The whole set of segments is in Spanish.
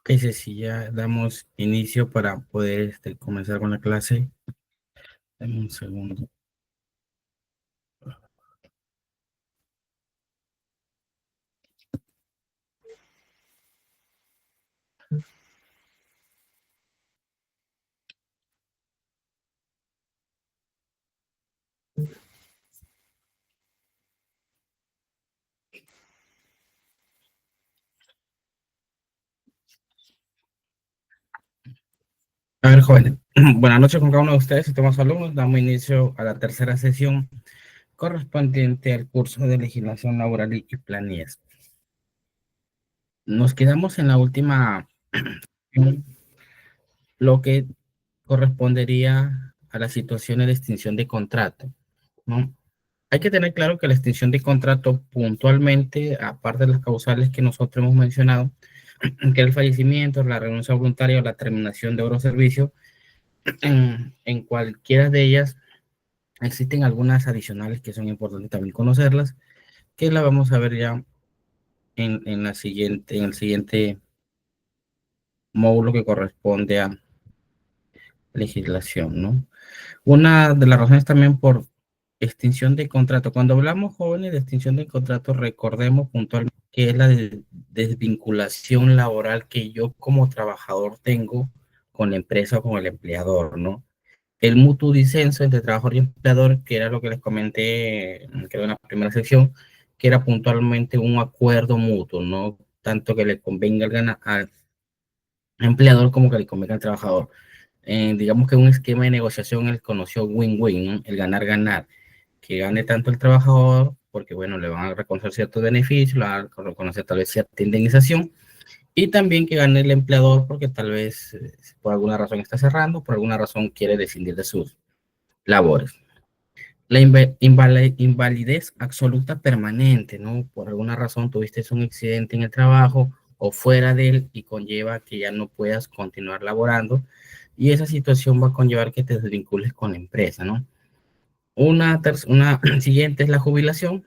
Que si ya damos inicio para poder comenzar con la clase. Dame un segundo. A ver, jóvenes, buenas noches con cada uno de ustedes, estimados alumnos. Damos inicio a la tercera sesión correspondiente al curso de legislación laboral y planillas. Nos quedamos en la última, lo que correspondería a las situaciones de extinción de contrato, ¿no? Hay que tener claro que la extinción de contrato puntualmente, aparte de las causales que nosotros hemos mencionado, que el fallecimiento, la renuncia voluntaria o la terminación de obra o servicio, en cualquiera de ellas existen algunas adicionales que son importantes también conocerlas, que la vamos a ver ya en el siguiente módulo que corresponde a legislación, ¿no? Una de las razones también por extinción de contrato. Cuando hablamos, jóvenes, de extinción de contrato, recordemos puntualmente que es la desvinculación laboral que yo como trabajador tengo con la empresa o con el empleador, ¿no? El mutuo disenso entre trabajador y empleador, que era lo que les comenté, creo en la primera sección, que era puntualmente un acuerdo mutuo, no tanto que le convenga al empleador como que le convenga al trabajador. Digamos que un esquema de negociación él conoció win-win, ¿no? El ganar-ganar, que gane tanto el trabajador, porque bueno, le van a reconocer ciertos beneficios, le van a reconocer tal vez cierta indemnización, y también que gane el empleador porque tal vez por alguna razón está cerrando, por alguna razón quiere descindir de sus labores. La invalidez absoluta permanente, ¿no? Por alguna razón tuviste un accidente en el trabajo o fuera de él y conlleva que ya no puedas continuar laborando, y esa situación va a conllevar que te desvincules con la empresa, ¿no? Una siguiente es la jubilación.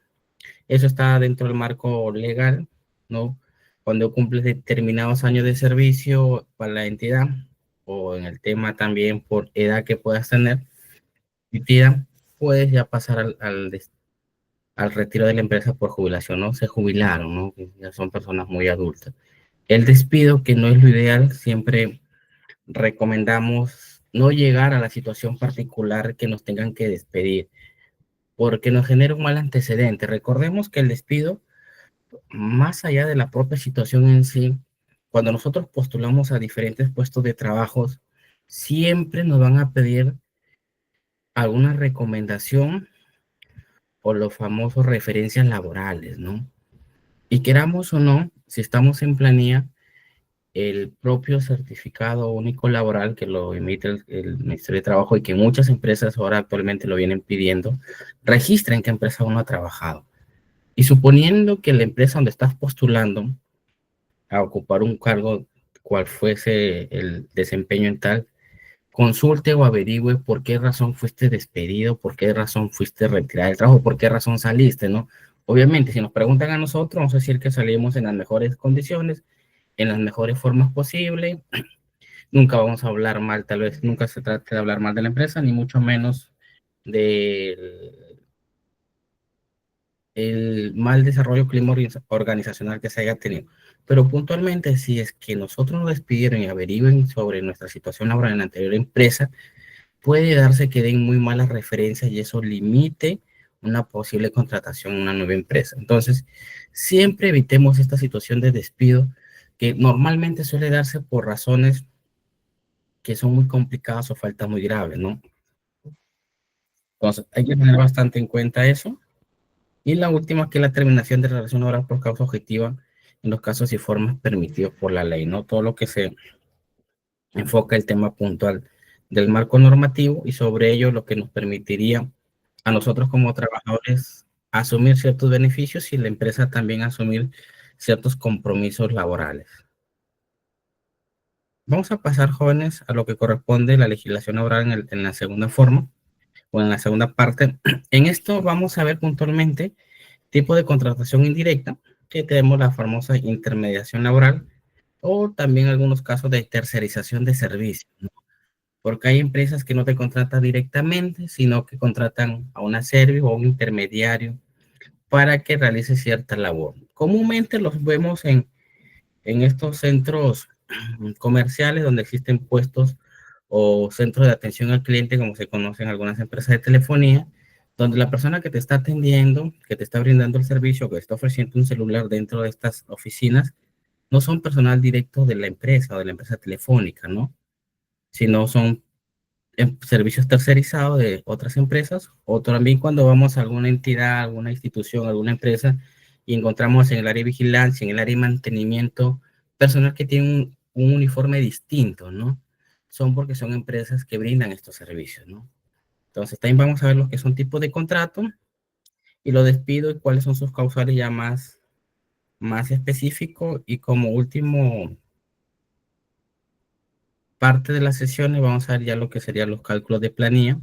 Eso está dentro del marco legal, ¿no? Cuando cumples determinados años de servicio para la entidad, o en el tema también por edad que puedas tener, permitida, puedes ya pasar al retiro de la empresa por jubilación, ¿no? Se jubilaron, ¿no? Ya son personas muy adultas. El despido, que no es lo ideal, siempre recomendamos no llegar a la situación particular que nos tengan que despedir, porque nos genera un mal antecedente. Recordemos que el despido, más allá de la propia situación en sí, cuando nosotros postulamos a diferentes puestos de trabajo, siempre nos van a pedir alguna recomendación o los famosos referencias laborales, ¿no? Y queramos o no, si estamos en planilla, el propio certificado único laboral que lo emite el Ministerio de Trabajo y que muchas empresas ahora actualmente lo vienen pidiendo, registra en qué empresa uno ha trabajado. Y suponiendo que la empresa donde estás postulando a ocupar un cargo, cual fuese el desempeño en tal, consulte o averigüe por qué razón fuiste despedido, por qué razón fuiste retirado del trabajo, por qué razón saliste, ¿no? Obviamente, si nos preguntan a nosotros, vamos a decir que salimos en las mejores condiciones, en las mejores formas posibles. Nunca vamos a hablar mal, tal vez nunca se trate de hablar mal de la empresa, ni mucho menos del el mal desarrollo clima organizacional que se haya tenido. Pero puntualmente, si es que nosotros nos despidieron y averigüen sobre nuestra situación laboral en la anterior empresa, puede darse que den muy malas referencias y eso limite una posible contratación en una nueva empresa. Entonces, siempre evitemos esta situación de despido que normalmente suele darse por razones que son muy complicadas o faltas muy graves, ¿no? Entonces, hay que tener bastante en cuenta eso. Y la última, que es la terminación de relación laboral por causa objetiva en los casos y formas permitidos por la ley, ¿no? Todo lo que se enfoca el tema puntual del marco normativo y sobre ello lo que nos permitiría a nosotros como trabajadores asumir ciertos beneficios y la empresa también asumir ciertos compromisos laborales. Vamos a pasar, jóvenes, a lo que corresponde la legislación laboral en la segunda forma o en la segunda parte. En esto vamos a ver puntualmente tipo de contratación indirecta, que tenemos la famosa intermediación laboral, o también algunos casos de tercerización de servicios, ¿no? Porque hay empresas que no te contratan directamente, sino que contratan a una service o a un intermediario para que realice cierta labor. Comúnmente los vemos en estos centros comerciales donde existen puestos o centros de atención al cliente, como se conocen algunas empresas de telefonía, donde la persona que te está atendiendo, que te está brindando el servicio, que está ofreciendo un celular dentro de estas oficinas, no son personal directo de la empresa o de la empresa telefónica, ¿no? Sino son servicios tercerizados de otras empresas, o también cuando vamos a alguna entidad, alguna institución, alguna empresa y encontramos en el área de vigilancia, en el área de mantenimiento, personal que tiene un uniforme distinto, ¿no? Son porque son empresas que brindan estos servicios, ¿no? Entonces también vamos a ver lo que son tipos de contrato y los despidos y cuáles son sus causales ya más específicos. Y como último parte de las sesiones vamos a ver ya lo que serían los cálculos de planilla,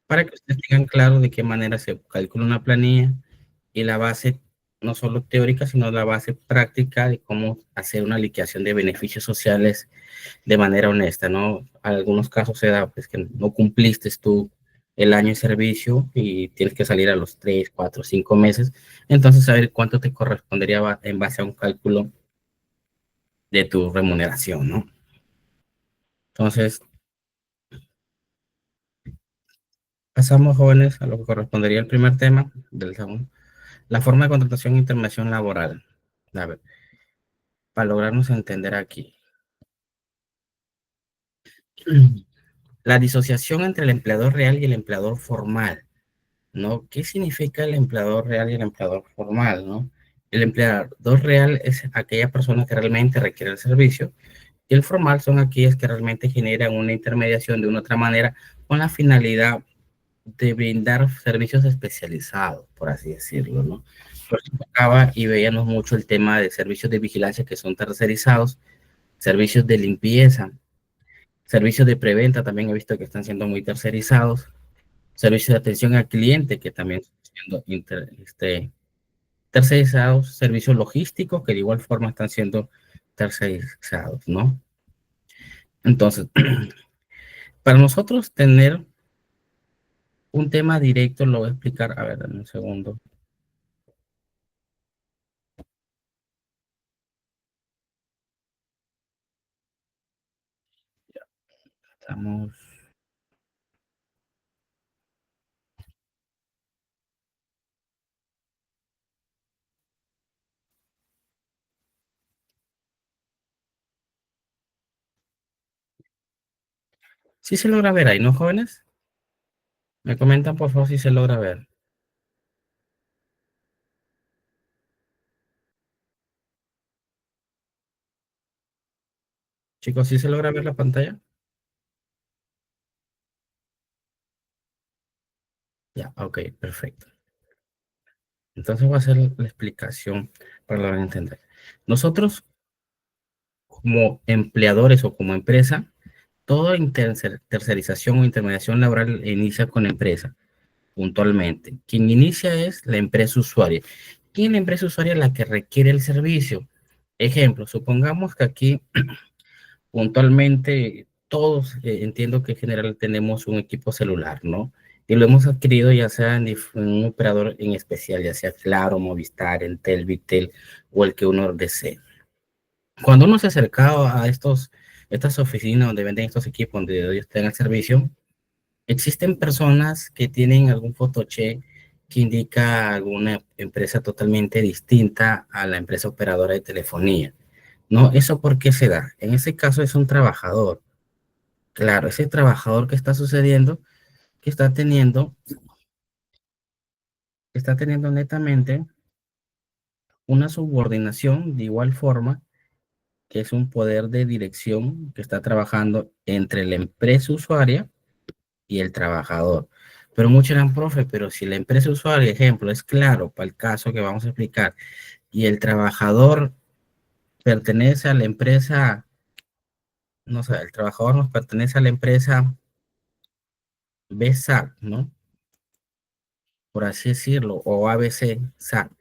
para que ustedes tengan claro de qué manera se calcula una planilla y la base no solo teórica, sino la base práctica de cómo hacer una liquidación de beneficios sociales de manera honesta, ¿no? Algunos casos se da pues, que no cumpliste tú el año de servicio y tienes que salir a los 3, 4, 5 meses, entonces saber cuánto te correspondería en base a un cálculo de tu remuneración, ¿no? Entonces, pasamos, jóvenes, a lo que correspondería el primer tema del segundo. La forma de contratación e intermediación laboral. A ver, para lograrnos entender aquí. La disociación entre el empleador real y el empleador formal, ¿no? ¿Qué significa el empleador real y el empleador formal, ¿no? El empleador real es aquella persona que realmente requiere el servicio y el formal son aquellas que realmente generan una intermediación de una otra manera con la finalidad de brindar servicios especializados, por así decirlo, ¿no? Por eso tocaba y veíamos mucho el tema de servicios de vigilancia que son tercerizados, servicios de limpieza, servicios de preventa también he visto que están siendo muy tercerizados, servicios de atención al cliente que también están siendo tercerizados, servicios logísticos que de igual forma están siendo tercerizados, ¿no? Entonces, para nosotros tener un tema directo, lo voy a explicar, a ver, dame un segundo. Estamos... ¿Sí se logra ver ahí, no, jóvenes? Me comentan, por favor, si se logra ver. Chicos, ¿sí se logra ver la pantalla? Ya, ok, perfecto. Entonces voy a hacer la explicación para lograr entender. Nosotros, como empleadores o como empresa, toda tercerización o intermediación laboral inicia con la empresa, puntualmente. Quien inicia es la empresa usuaria. ¿Quién es la empresa usuaria? La que requiere el servicio. Ejemplo, supongamos que aquí puntualmente todos, entiendo que en general tenemos un equipo celular, ¿no? Y lo hemos adquirido ya sea en un operador en especial, ya sea Claro, Movistar, Entel, Vitel o el que uno desee. Cuando uno se acerca a estas oficinas donde venden estos equipos, donde ellos tengan el servicio, existen personas que tienen algún photoche que indica alguna empresa totalmente distinta a la empresa operadora de telefonía. ¿No? ¿Eso por qué se da? En ese caso es un trabajador. Claro, ese trabajador que está sucediendo, que está teniendo netamente una subordinación de igual forma que es un poder de dirección que está trabajando entre la empresa usuaria y el trabajador. Pero muchos eran profe, pero si la empresa usuaria, ejemplo, es claro para el caso que vamos a explicar, y el trabajador pertenece a la empresa, no sé, el trabajador nos pertenece a la empresa BSAC, ¿no? Por así decirlo, o ABC SAC.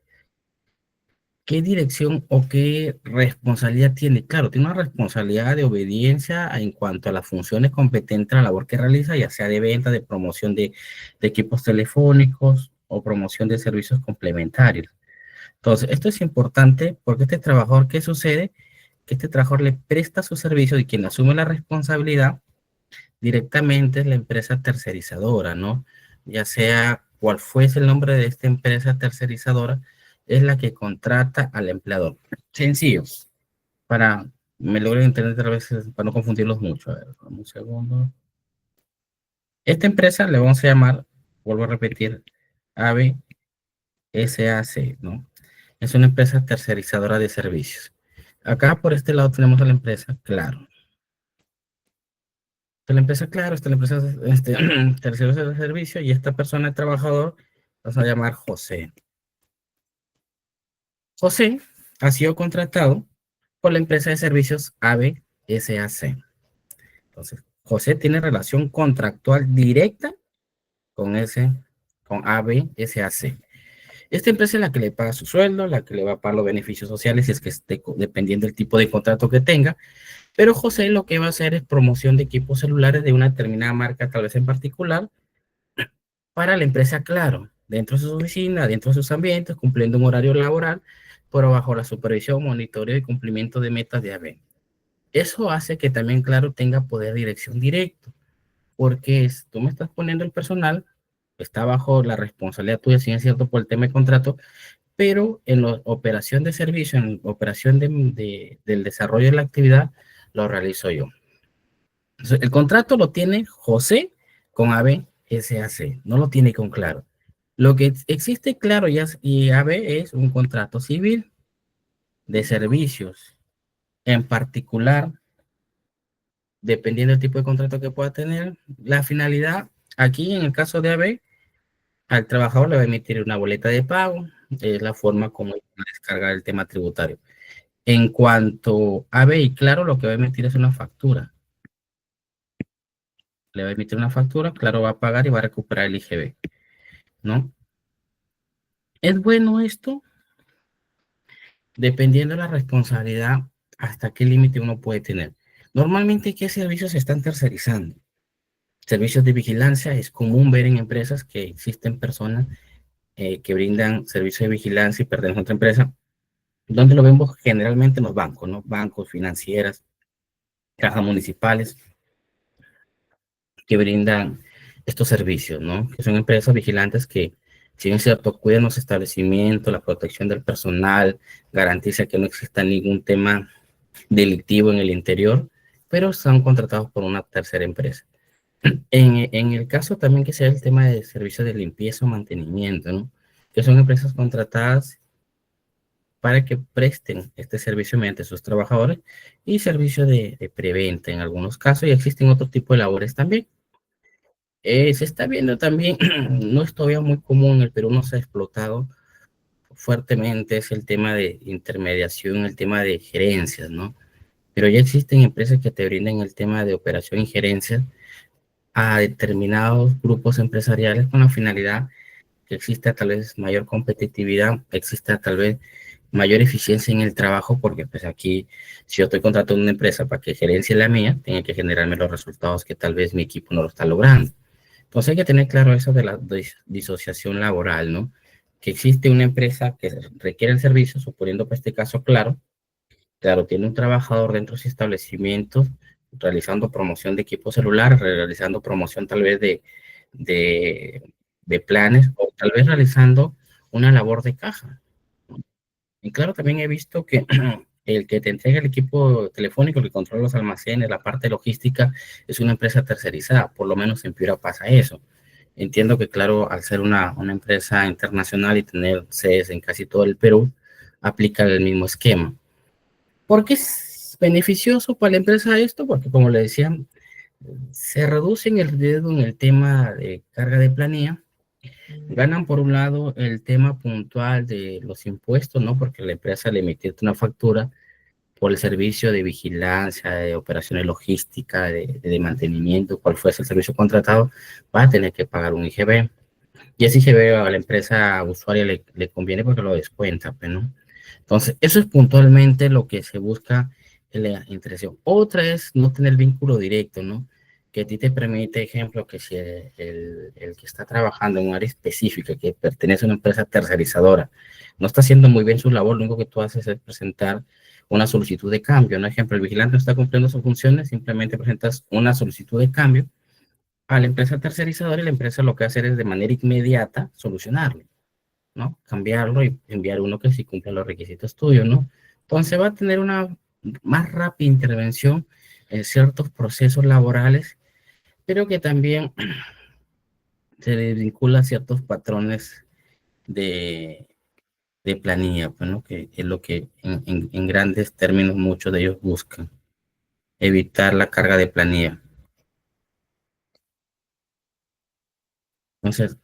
¿qué dirección o qué responsabilidad tiene? Claro, tiene una responsabilidad de obediencia en cuanto a las funciones competentes a la labor que realiza, ya sea de venta, de promoción de equipos telefónicos o promoción de servicios complementarios. Entonces, esto es importante porque este trabajador, ¿qué sucede? Que este trabajador le presta su servicio y quien asume la responsabilidad directamente es la empresa tercerizadora, ¿no? Ya sea cual fuese el nombre de esta empresa tercerizadora, es la que contrata al empleador. Sencillo, para, me logro entender a veces, para no confundirlos mucho. A ver, un segundo. Esta empresa le vamos a llamar, vuelvo a repetir, AVE SAC, ¿no? Es una empresa tercerizadora de servicios. Acá por este lado tenemos a la empresa Claro. Esta la empresa Claro, esta la empresa tercerizadora de servicio y esta persona, el trabajador, vamos a llamar José. José ha sido contratado por la empresa de servicios AVE SAC. Entonces, José tiene relación contractual directa con con AVE SAC. Esta empresa es la que le paga su sueldo, la que le va a pagar los beneficios sociales, si es que esté dependiendo del tipo de contrato que tenga. Pero José lo que va a hacer es promoción de equipos celulares de una determinada marca, tal vez en particular, para la empresa Claro, dentro de su oficina, dentro de sus ambientes, cumpliendo un horario laboral, pero bajo la supervisión, monitoreo y cumplimiento de metas de AVE. Eso hace que también Claro tenga poder de dirección directo, porque tú me estás poniendo el personal, está bajo la responsabilidad tuya, si es cierto, por el tema de contrato, pero en la operación de servicio, en la operación del desarrollo de la actividad, lo realizo yo. Entonces, el contrato lo tiene José con AVE SAC, no lo tiene con Claro. Lo que existe Claro y AVE es un contrato civil de servicios. En particular, dependiendo del tipo de contrato que pueda tener, la finalidad, aquí en el caso de AVE, al trabajador le va a emitir una boleta de pago, es la forma como descargar el tema tributario. En cuanto a AVE y Claro, lo que va a emitir es una factura. Le va a emitir una factura, Claro va a pagar y va a recuperar el IGB, ¿no? ¿Es bueno esto? Dependiendo de la responsabilidad, hasta qué límite uno puede tener. Normalmente, ¿qué servicios se están tercerizando? Servicios de vigilancia. Es común ver en empresas que existen personas que brindan servicios de vigilancia y pertenecen a otra empresa. ¿Dónde lo vemos? Generalmente en los bancos, ¿no? Bancos, financieras, cajas municipales, que brindan estos servicios, ¿no? Que son empresas vigilantes que, si bien es cierto, cuidan los establecimientos, la protección del personal, garantiza que no exista ningún tema delictivo en el interior, pero son contratados por una tercera empresa. En el caso también que sea el tema de servicios de limpieza o mantenimiento, ¿no? Que son empresas contratadas para que presten este servicio mediante sus trabajadores y servicio de preventa en algunos casos, y existen otro tipo de labores también. Se está viendo también, no es todavía muy común, en el Perú no se ha explotado fuertemente, es el tema de intermediación, el tema de gerencias, ¿no? Pero ya existen empresas que te brindan el tema de operación y gerencia a determinados grupos empresariales con la finalidad que exista tal vez mayor competitividad, exista tal vez mayor eficiencia en el trabajo, porque pues aquí, si yo estoy contratando una empresa para que gerencie la mía, tiene que generarme los resultados que tal vez mi equipo no lo está logrando. Entonces hay que tener claro eso de la disociación laboral, ¿no? Que existe una empresa que requiere el servicio, suponiendo para este caso Claro, tiene un trabajador dentro de ese establecimiento realizando promoción de equipos celulares, realizando promoción tal vez de, de planes o tal vez realizando una labor de caja. Y claro, también he visto que el que te entrega el equipo telefónico, el que controla los almacenes, la parte logística, es una empresa tercerizada. Por lo menos en Piura pasa eso. Entiendo que, claro, al ser una empresa internacional y tener sedes en casi todo el Perú, aplica el mismo esquema. ¿Por qué es beneficioso para la empresa esto? Porque, como le decía, se reduce el riesgo en el tema de carga de planilla. Ganan, por un lado, el tema puntual de los impuestos, ¿no? Porque la empresa le emite una factura por el servicio de vigilancia, de operaciones logísticas, de mantenimiento, cual fuese el servicio contratado, va a tener que pagar un IGB. Y ese IGB a la empresa usuaria le conviene porque lo descuenta, pues, ¿no? Entonces, eso es puntualmente lo que se busca en la interacción. Otra es no tener vínculo directo, ¿no? Que a ti te permite, ejemplo, que si el que está trabajando en un área específica, que pertenece a una empresa tercerizadora, no está haciendo muy bien su labor, lo único que tú haces es presentar una solicitud de cambio, ¿no? Ejemplo, el vigilante no está cumpliendo sus funciones, simplemente presentas una solicitud de cambio a la empresa tercerizadora y la empresa lo que hace es de manera inmediata solucionarlo, ¿no? Cambiarlo y enviar uno que sí cumple los requisitos tuyos, ¿no? Entonces va a tener una más rápida intervención en ciertos procesos laborales, pero que también se le vincula a ciertos patrones de, de planilla, pues, ¿no? Que es lo que en grandes términos muchos de ellos buscan, evitar la carga de planilla. Entonces,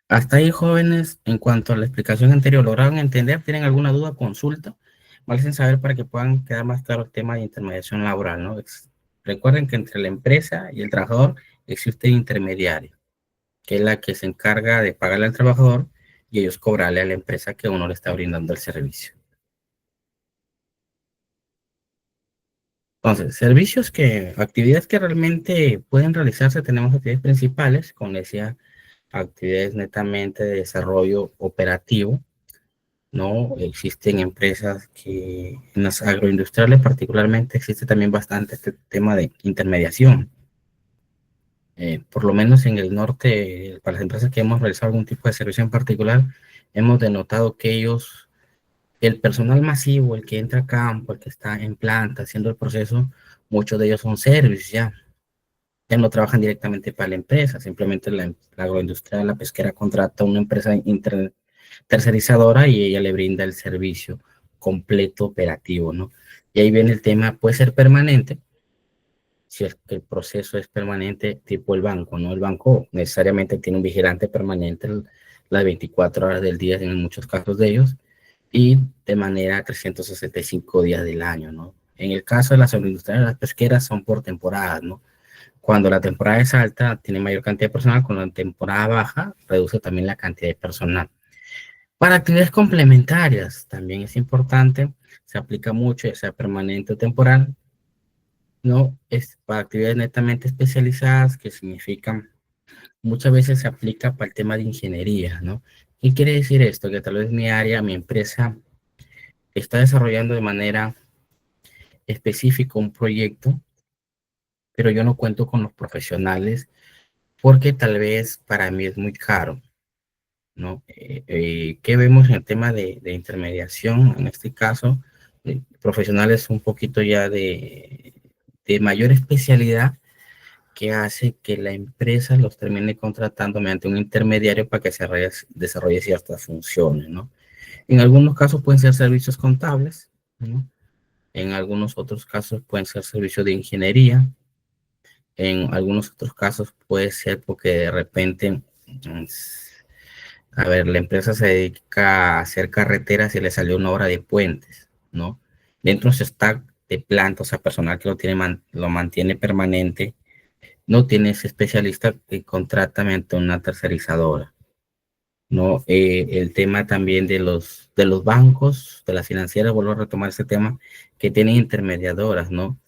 hasta ahí, jóvenes, en cuanto a la explicación anterior, ¿lograron entender? ¿Tienen alguna duda? Consulta. Me hacen saber para que puedan quedar más claro el tema de intermediación laboral, ¿no? Recuerden que entre la empresa y el trabajador existe un intermediario, que es la que se encarga de pagarle al trabajador y ellos cobrarle a la empresa que uno le está brindando el servicio. Entonces, actividades que realmente pueden realizarse, tenemos actividades principales, como decía, actividades netamente de desarrollo operativo, ¿no? Existen empresas que en las agroindustriales particularmente existe también bastante este tema de intermediación. Por lo menos en el norte, para las empresas que hemos realizado algún tipo de servicio en particular, hemos denotado que ellos, el personal masivo, el que entra a campo, el que está en planta haciendo el proceso, muchos de ellos son servicios ya no trabajan directamente para la empresa, simplemente la agroindustria, la pesquera contrata a una empresa tercerizadora y ella le brinda el servicio completo operativo, ¿no? Y ahí viene el tema, puede ser permanente, si es que el proceso es permanente, tipo el banco, ¿no? El banco necesariamente tiene un vigilante permanente las 24 horas del día en muchos casos de ellos y de manera 365 días del año, ¿no? En el caso de las agroindustriales, las pesqueras son por temporadas, ¿no? Cuando la temporada es alta, tiene mayor cantidad de personal, cuando la temporada baja, reduce también la cantidad de personal. Para actividades complementarias, también es importante, se aplica mucho, ya sea permanente o temporal, ¿no? Es para actividades netamente especializadas, que significan, muchas veces se aplica para el tema de ingeniería, ¿no? ¿Qué quiere decir esto? Que tal vez mi área, mi empresa, está desarrollando de manera específica un proyecto, pero yo no cuento con los profesionales porque tal vez para mí es muy caro, ¿no? ¿Qué vemos en el tema de intermediación? En este caso, profesionales un poquito ya de mayor especialidad que hace que la empresa los termine contratando mediante un intermediario para que se desarrolle ciertas funciones, ¿no? En algunos casos pueden ser servicios contables, ¿no? En algunos otros casos pueden ser servicios de ingeniería, en algunos otros casos puede ser porque de repente, a ver, la empresa se dedica a hacer carreteras y le salió una obra de puentes, ¿no? Dentro de su stack de planta, o sea, personal que lo mantiene permanente, no tiene ese especialista que contrata mediante una tercerizadora, ¿no? El tema también de los bancos, de las financieras, vuelvo a retomar ese tema, que tienen intermediadoras, ¿no?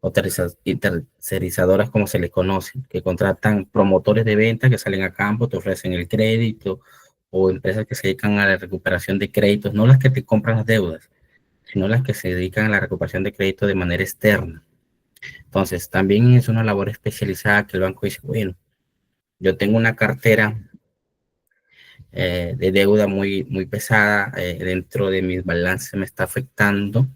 O tercerizadoras como se les conoce, que contratan promotores de venta que salen a campo, te ofrecen el crédito, o empresas que se dedican a la recuperación de créditos, no las que te compran las deudas, sino las que se dedican a la recuperación de crédito de manera externa. Entonces, también es una labor especializada que el banco dice, bueno, yo tengo una cartera de deuda muy pesada, dentro de mis balances me está afectando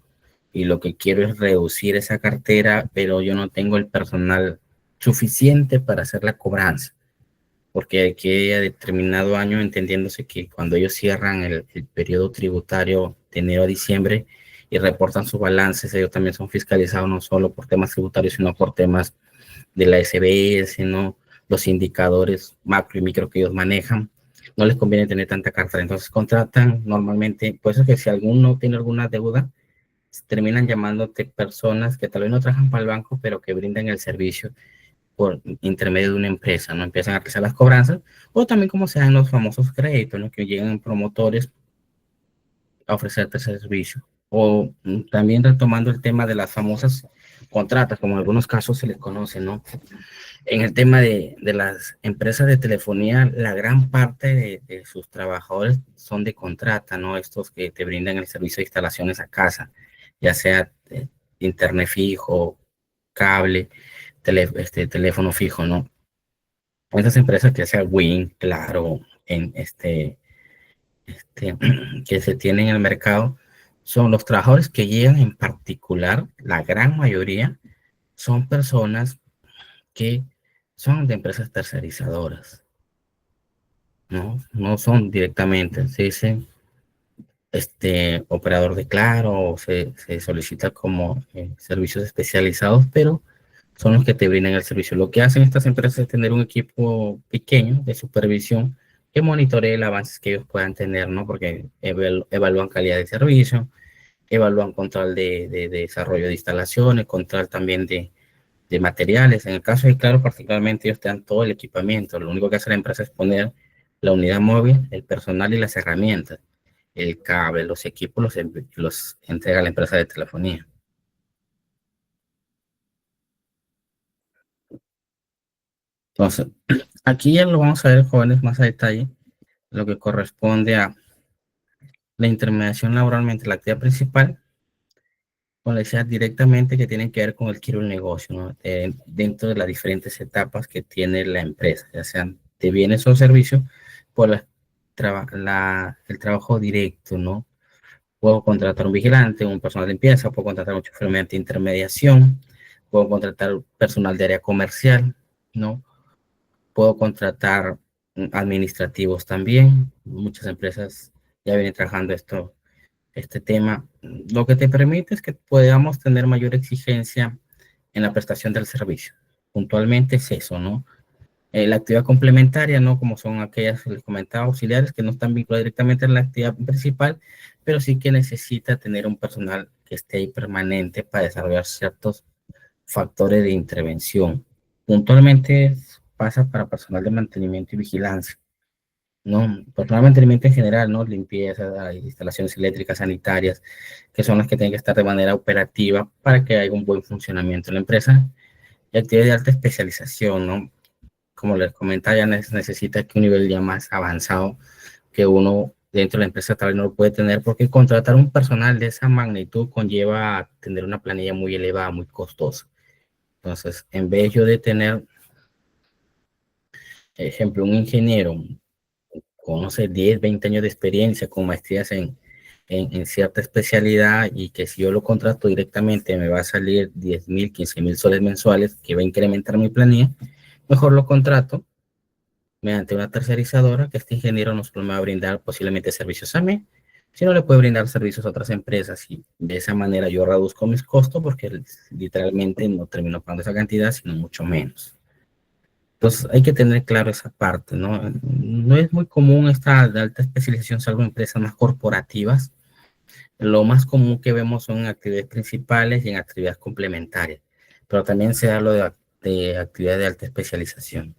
y lo que quiero es reducir esa cartera, pero yo no tengo el personal suficiente para hacer la cobranza, porque aquí a determinado año, entendiéndose que cuando ellos cierran el periodo tributario de enero a diciembre y reportan sus balances, ellos también son fiscalizados no solo por temas tributarios, sino por temas de la SBS, ¿no? Los indicadores macro y micro que ellos manejan, no les conviene tener tanta cartera, entonces contratan normalmente, pues es que si alguno tiene alguna deuda, terminan llamándote personas que tal vez no trabajan para el banco, pero que brindan el servicio por intermedio de una empresa, ¿no? Empiezan a realizar las cobranzas, o también como se dan los famosos créditos, ¿no? Que llegan promotores a ofrecerte ese servicio. O también retomando el tema de las famosas contratas, como en algunos casos se les conoce, ¿no? En el tema de las empresas de telefonía, la gran parte de sus trabajadores son de contrata, ¿no? Estos que te brindan el servicio de instalaciones a casa, ya sea internet fijo, cable, teléfono fijo, ¿no? Esas empresas que sea Win, Claro, en que se tienen en el mercado, son los trabajadores que llegan en particular, la gran mayoría son personas que son de empresas tercerizadoras, ¿no? No son directamente, se dice operador de Claro o se solicita como servicios especializados, pero son los que te brindan el servicio. Lo que hacen estas empresas es tener un equipo pequeño de supervisión que monitoree el avance que ellos puedan tener, ¿no? Porque evalúan calidad de servicio, evalúan control de desarrollo de instalaciones, control también de materiales. En el caso de Claro, particularmente, ellos te dan todo el equipamiento. Lo único que hace la empresa es poner la unidad móvil, el personal y las herramientas. El cable, los equipos los entrega la empresa de telefonía. Entonces, aquí ya lo vamos a ver, jóvenes, más a detalle, lo que corresponde a la intermediación laboral entre la actividad principal con la necesidad directamente que tienen que ver con el giro del negocio, ¿no? Dentro de las diferentes etapas que tiene la empresa, ya sean de bienes o servicios, por el trabajo directo, ¿no? Puedo contratar un vigilante, un personal de limpieza, puedo contratar un chofer mediante intermediación, puedo contratar personal de área comercial, ¿no? Puedo contratar administrativos también. Muchas empresas ya vienen trabajando este tema. Lo que te permite es que podamos tener mayor exigencia en la prestación del servicio. Puntualmente es eso, ¿no? La actividad complementaria, ¿no? Como son aquellas que les comentaba, auxiliares, que no están vinculadas directamente a la actividad principal, pero sí que necesita tener un personal que esté ahí permanente para desarrollar ciertos factores de intervención. Puntualmente pasa para personal de mantenimiento y vigilancia, ¿no? Personal de mantenimiento en general, ¿no? Limpieza, instalaciones eléctricas, sanitarias, que son las que tienen que estar de manera operativa para que haya un buen funcionamiento en la empresa. Y actividades de alta especialización, ¿no? Como les comentaba, ya necesita que un nivel ya más avanzado que uno dentro de la empresa tal vez no lo puede tener, porque contratar un personal de esa magnitud conlleva tener una planilla muy elevada, muy costosa. Entonces, en vez yo de tener, ejemplo, un ingeniero con, no sé, 10, 20 años de experiencia, con maestrías en cierta especialidad, y que si yo lo contrato directamente me va a salir 10.000, 15.000 soles mensuales, que va a incrementar mi planilla, mejor lo contrato mediante una tercerizadora, que este ingeniero nos va a brindar posiblemente servicios a mí, si no le puede brindar servicios a otras empresas, y de esa manera yo reduzco mis costos porque literalmente no termino pagando esa cantidad, sino mucho menos. Entonces hay que tener claro esa parte, ¿no? No es muy común esta de alta especialización, salvo en empresas más corporativas. Lo más común que vemos son en actividades principales y en actividades complementarias, pero también se da lo de actividades de alta especialización.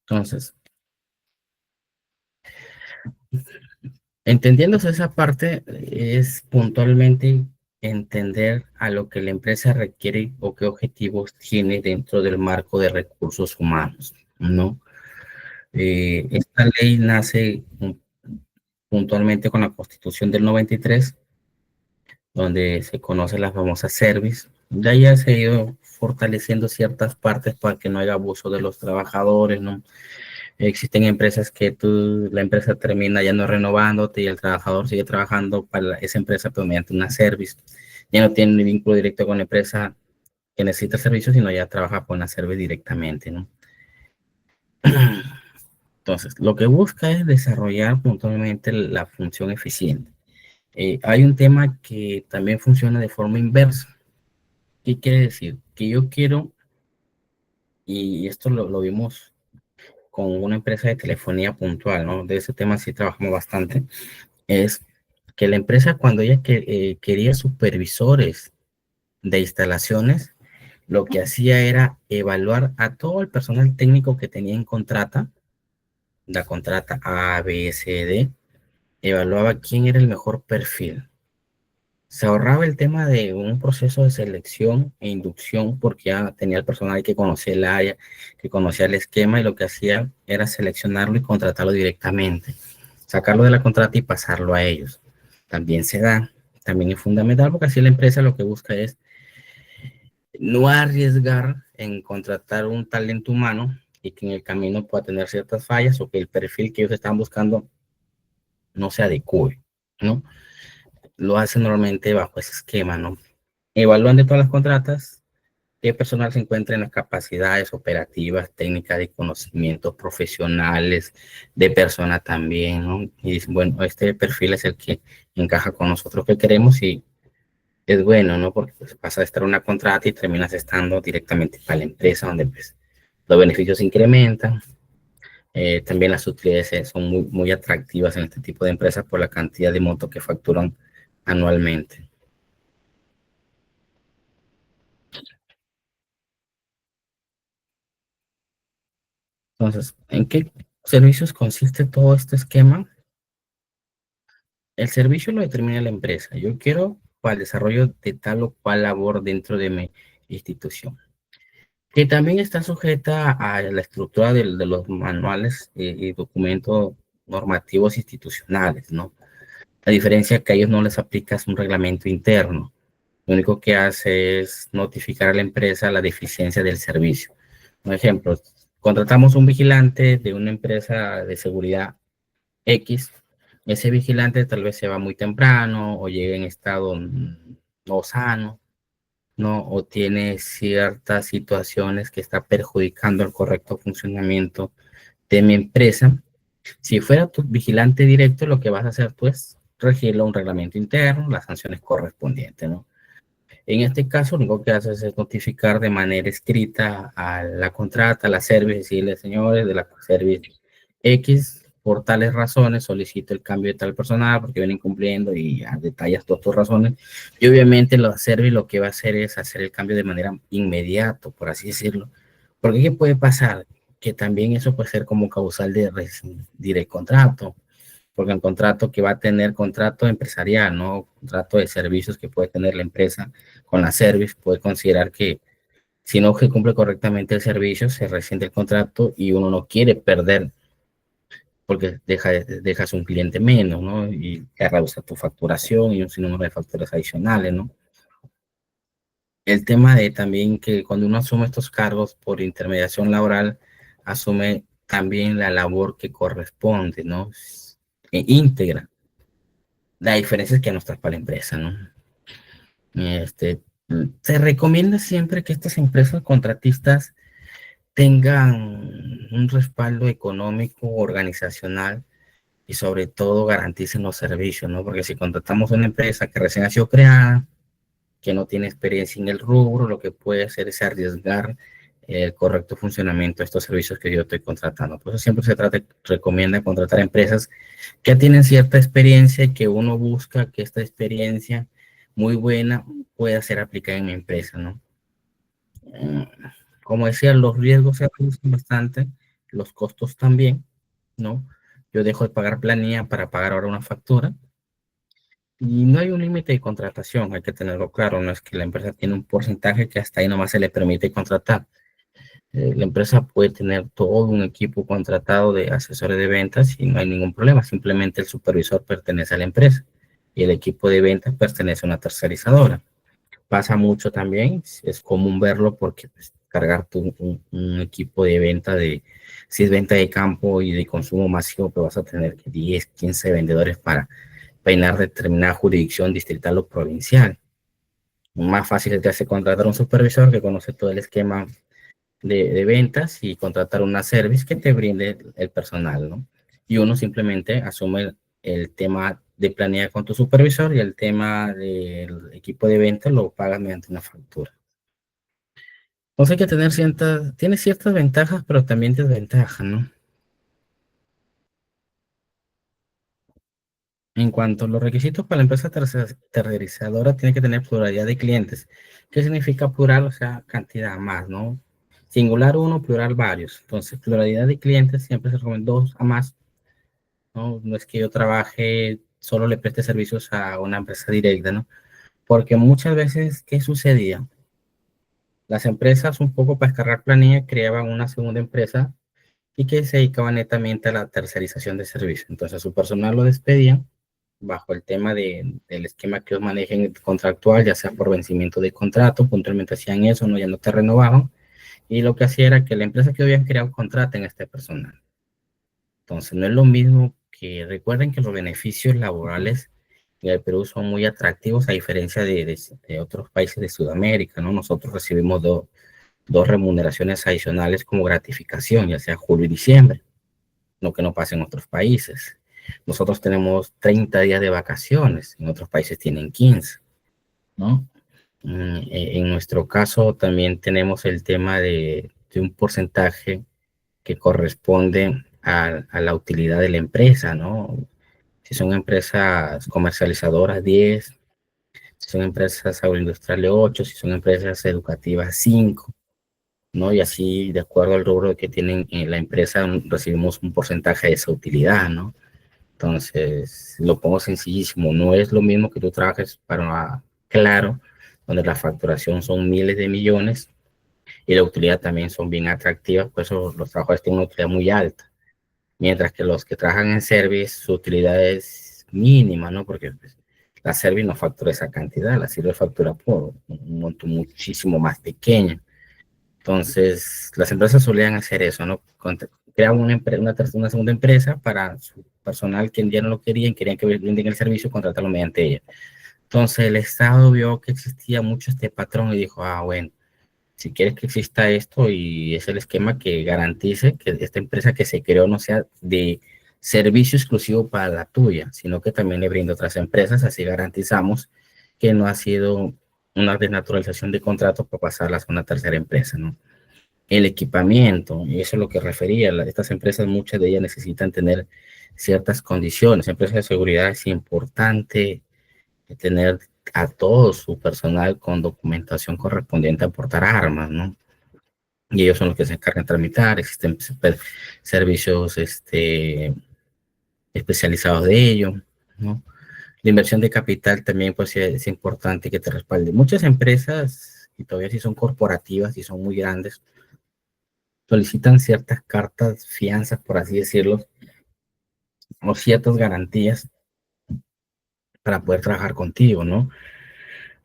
Entonces, entendiéndose esa parte, es puntualmente entender a lo que la empresa requiere o qué objetivos tiene dentro del marco de recursos humanos, ¿no? Esta ley nace puntualmente con la Constitución del 93, donde se conoce la famosa Service. De ahí ya se ha ido fortaleciendo ciertas partes para que no haya abuso de los trabajadores, ¿no? Existen empresas que la empresa termina ya no renovándote y el trabajador sigue trabajando para esa empresa, pero mediante una service. Ya no tiene ni vínculo directo con la empresa que necesita servicios, sino ya trabaja con la service directamente, ¿no? Entonces, lo que busca es desarrollar puntualmente la función eficiente. Hay un tema que también funciona de forma inversa. ¿Qué quiere decir? Que yo quiero, y esto lo vimos con una empresa de telefonía puntual, ¿no? De ese tema sí trabajamos bastante, es que la empresa cuando ella quería supervisores de instalaciones, lo que hacía era evaluar a todo el personal técnico que tenía en contrata, la contrata A, B, C, D, evaluaba quién era el mejor perfil. Se ahorraba el tema de un proceso de selección e inducción porque ya tenía el personal que conocía el área, que conocía el esquema y lo que hacía era seleccionarlo y contratarlo directamente, sacarlo de la contrata y pasarlo a ellos. También se da, también es fundamental porque así la empresa lo que busca es no arriesgar en contratar un talento humano y que en el camino pueda tener ciertas fallas o que el perfil que ellos están buscando no se adecue, ¿no? Lo hacen normalmente bajo ese esquema, ¿no? Evalúan de todas las contratas qué personal se encuentra en las capacidades operativas, técnicas de conocimientos profesionales, de persona también, ¿no? Y dicen, bueno, este perfil es el que encaja con nosotros que queremos y es bueno, ¿no? Porque pues, pasa de estar en una contrata y terminas estando directamente para la empresa donde pues, los beneficios se incrementan. También las utilidades son muy atractivas en este tipo de empresas por la cantidad de montos que facturan anualmente. Entonces, ¿en qué servicios consiste todo este esquema? El servicio lo determina la empresa. Yo quiero para el desarrollo de tal o cual labor dentro de mi institución, que también está sujeta a la estructura de los manuales y documentos normativos institucionales, ¿no? La diferencia que a ellos no les aplica es un reglamento interno. Lo único que hace es notificar a la empresa la deficiencia del servicio. Por ejemplo, contratamos un vigilante de una empresa de seguridad X, ese vigilante tal vez se va muy temprano o llega en estado no sano, ¿no? O tiene ciertas situaciones que está perjudicando el correcto funcionamiento de mi empresa. Si fuera tu vigilante directo, lo que vas a hacer tú es regirlo a un reglamento interno, las sanciones correspondientes, ¿no? En este caso, lo único que haces es notificar de manera escrita a la contrata, a la service, decirle, señores, de la service X, por tales razones, solicito el cambio de tal personal porque vienen cumpliendo y ya detallas todas tus razones. Y obviamente la service lo que va a hacer es hacer el cambio de manera inmediata, por así decirlo. Porque ¿qué puede pasar? Que también eso puede ser como causal de rescindir el contrato porque el contrato que va a tener contrato empresarial, ¿no? Contrato de servicios que puede tener la empresa con la service, puede considerar que si no se cumple correctamente el servicio, se rescinde el contrato y uno no quiere perder porque dejas un cliente menos, ¿no? Y te reduce tu facturación y un sinnúmero de facturas adicionales, ¿no? El tema de también que cuando uno asume estos cargos por intermediación laboral, asume también la labor que corresponde, ¿no? Íntegra. La diferencia es que no estás para la empresa, ¿no? Este, se recomienda siempre que estas empresas contratistas tengan un respaldo económico, organizacional y sobre todo garanticen los servicios, ¿no? Porque si contratamos una empresa que recién ha sido creada, que no tiene experiencia en el rubro, lo que puede hacer es arriesgar el correcto funcionamiento de estos servicios que yo estoy contratando. Por eso siempre recomienda contratar empresas que tienen cierta experiencia y que uno busca que esta experiencia muy buena pueda ser aplicada en mi empresa, ¿no? Mm, Como decía, los riesgos se reducen bastante, los costos también, ¿no? Yo dejo de pagar planilla para pagar ahora una factura y no hay un límite de contratación, hay que tenerlo claro, no es que la empresa tiene un porcentaje que hasta ahí nomás se le permite contratar. La empresa puede tener todo un equipo contratado de asesores de ventas y no hay ningún problema. Simplemente el supervisor pertenece a la empresa y el equipo de ventas pertenece a una tercerizadora. Pasa mucho también, es común verlo porque pues, cargar un equipo de venta si es venta de campo y de consumo masivo, pues vas a tener que 10, 15 vendedores para peinar determinada jurisdicción distrital o provincial. Más fácil te hace contratar un supervisor que conoce todo el esquema de ventas y contratar una service que te brinde el personal, ¿no? Y uno simplemente asume el tema de planear con tu supervisor y el tema del equipo de ventas lo pagas mediante una factura. Entonces hay que tener tiene ciertas ventajas, pero también desventajas, ¿no? En cuanto a los requisitos para la empresa tercerizadora, tiene que tener pluralidad de clientes. ¿Qué significa plural? O sea, cantidad más, ¿no? Singular uno, plural varios. Entonces, pluralidad de clientes siempre se recomienda dos a más, ¿no? No es que yo trabaje, solo le preste servicios a una empresa directa, ¿no? Porque muchas veces, ¿qué sucedía? Las empresas, un poco para escargar planilla, creaban una segunda empresa y que se dedicaba netamente a la tercerización de servicios. Entonces, a su personal lo despedían bajo el tema del esquema que ellos manejen contractual, ya sea por vencimiento de contrato, puntualmente hacían eso, no, ya no te renovaban, y lo que hacía era que la empresa que habían creado contraten a este personal. Entonces, no es lo mismo que recuerden que los beneficios laborales en el Perú son muy atractivos a diferencia de otros países de Sudamérica, ¿no? Nosotros recibimos dos remuneraciones adicionales como gratificación, ya sea julio y diciembre, lo que no pasa en otros países. Nosotros tenemos 30 días de vacaciones, en otros países tienen 15, ¿no? En nuestro caso también tenemos el tema de un porcentaje que corresponde a la utilidad de la empresa, ¿no? Si son empresas comercializadoras, 10, si son empresas agroindustriales, 8, si son empresas educativas, 5, ¿no? Y así, de acuerdo al rubro que tienen en la empresa, recibimos un porcentaje de esa utilidad, ¿no? Entonces, lo pongo sencillísimo, no es lo mismo que tú trabajes para Claro, donde la facturación son miles de millones y la utilidad también son bien atractivas, por eso los trabajadores tienen una utilidad muy alta, mientras que los que trabajan en Service, su utilidad es mínima, ¿no? Porque pues, la Service no factura esa cantidad, la Service factura por un monto muchísimo más pequeño. Entonces, las empresas solían hacer eso, ¿no? Creaban una segunda empresa para su personal que ya no lo querían, querían que brinden el servicio, contratarlo mediante ella. Entonces, el Estado vio que existía mucho este patrón y dijo, ah, bueno, si quieres que exista esto y es el esquema que garantice que esta empresa que se creó no sea de servicio exclusivo para la tuya, sino que también le brinda a otras empresas, así garantizamos que no ha sido una desnaturalización de contratos para pasarlas a una tercera empresa, ¿no? El equipamiento, y eso es lo que refería, estas empresas, muchas de ellas necesitan tener ciertas condiciones. Empresas de seguridad es importante tener a todo su personal con documentación correspondiente a portar armas, ¿no? Y ellos son los que se encargan de tramitar, existen servicios especializados de ello, ¿no? La inversión de capital también pues es importante que te respalde. Muchas empresas, y todavía si son corporativas y son muy grandes, solicitan ciertas cartas, fianzas, por así decirlo, o ciertas garantías para poder trabajar contigo, ¿no?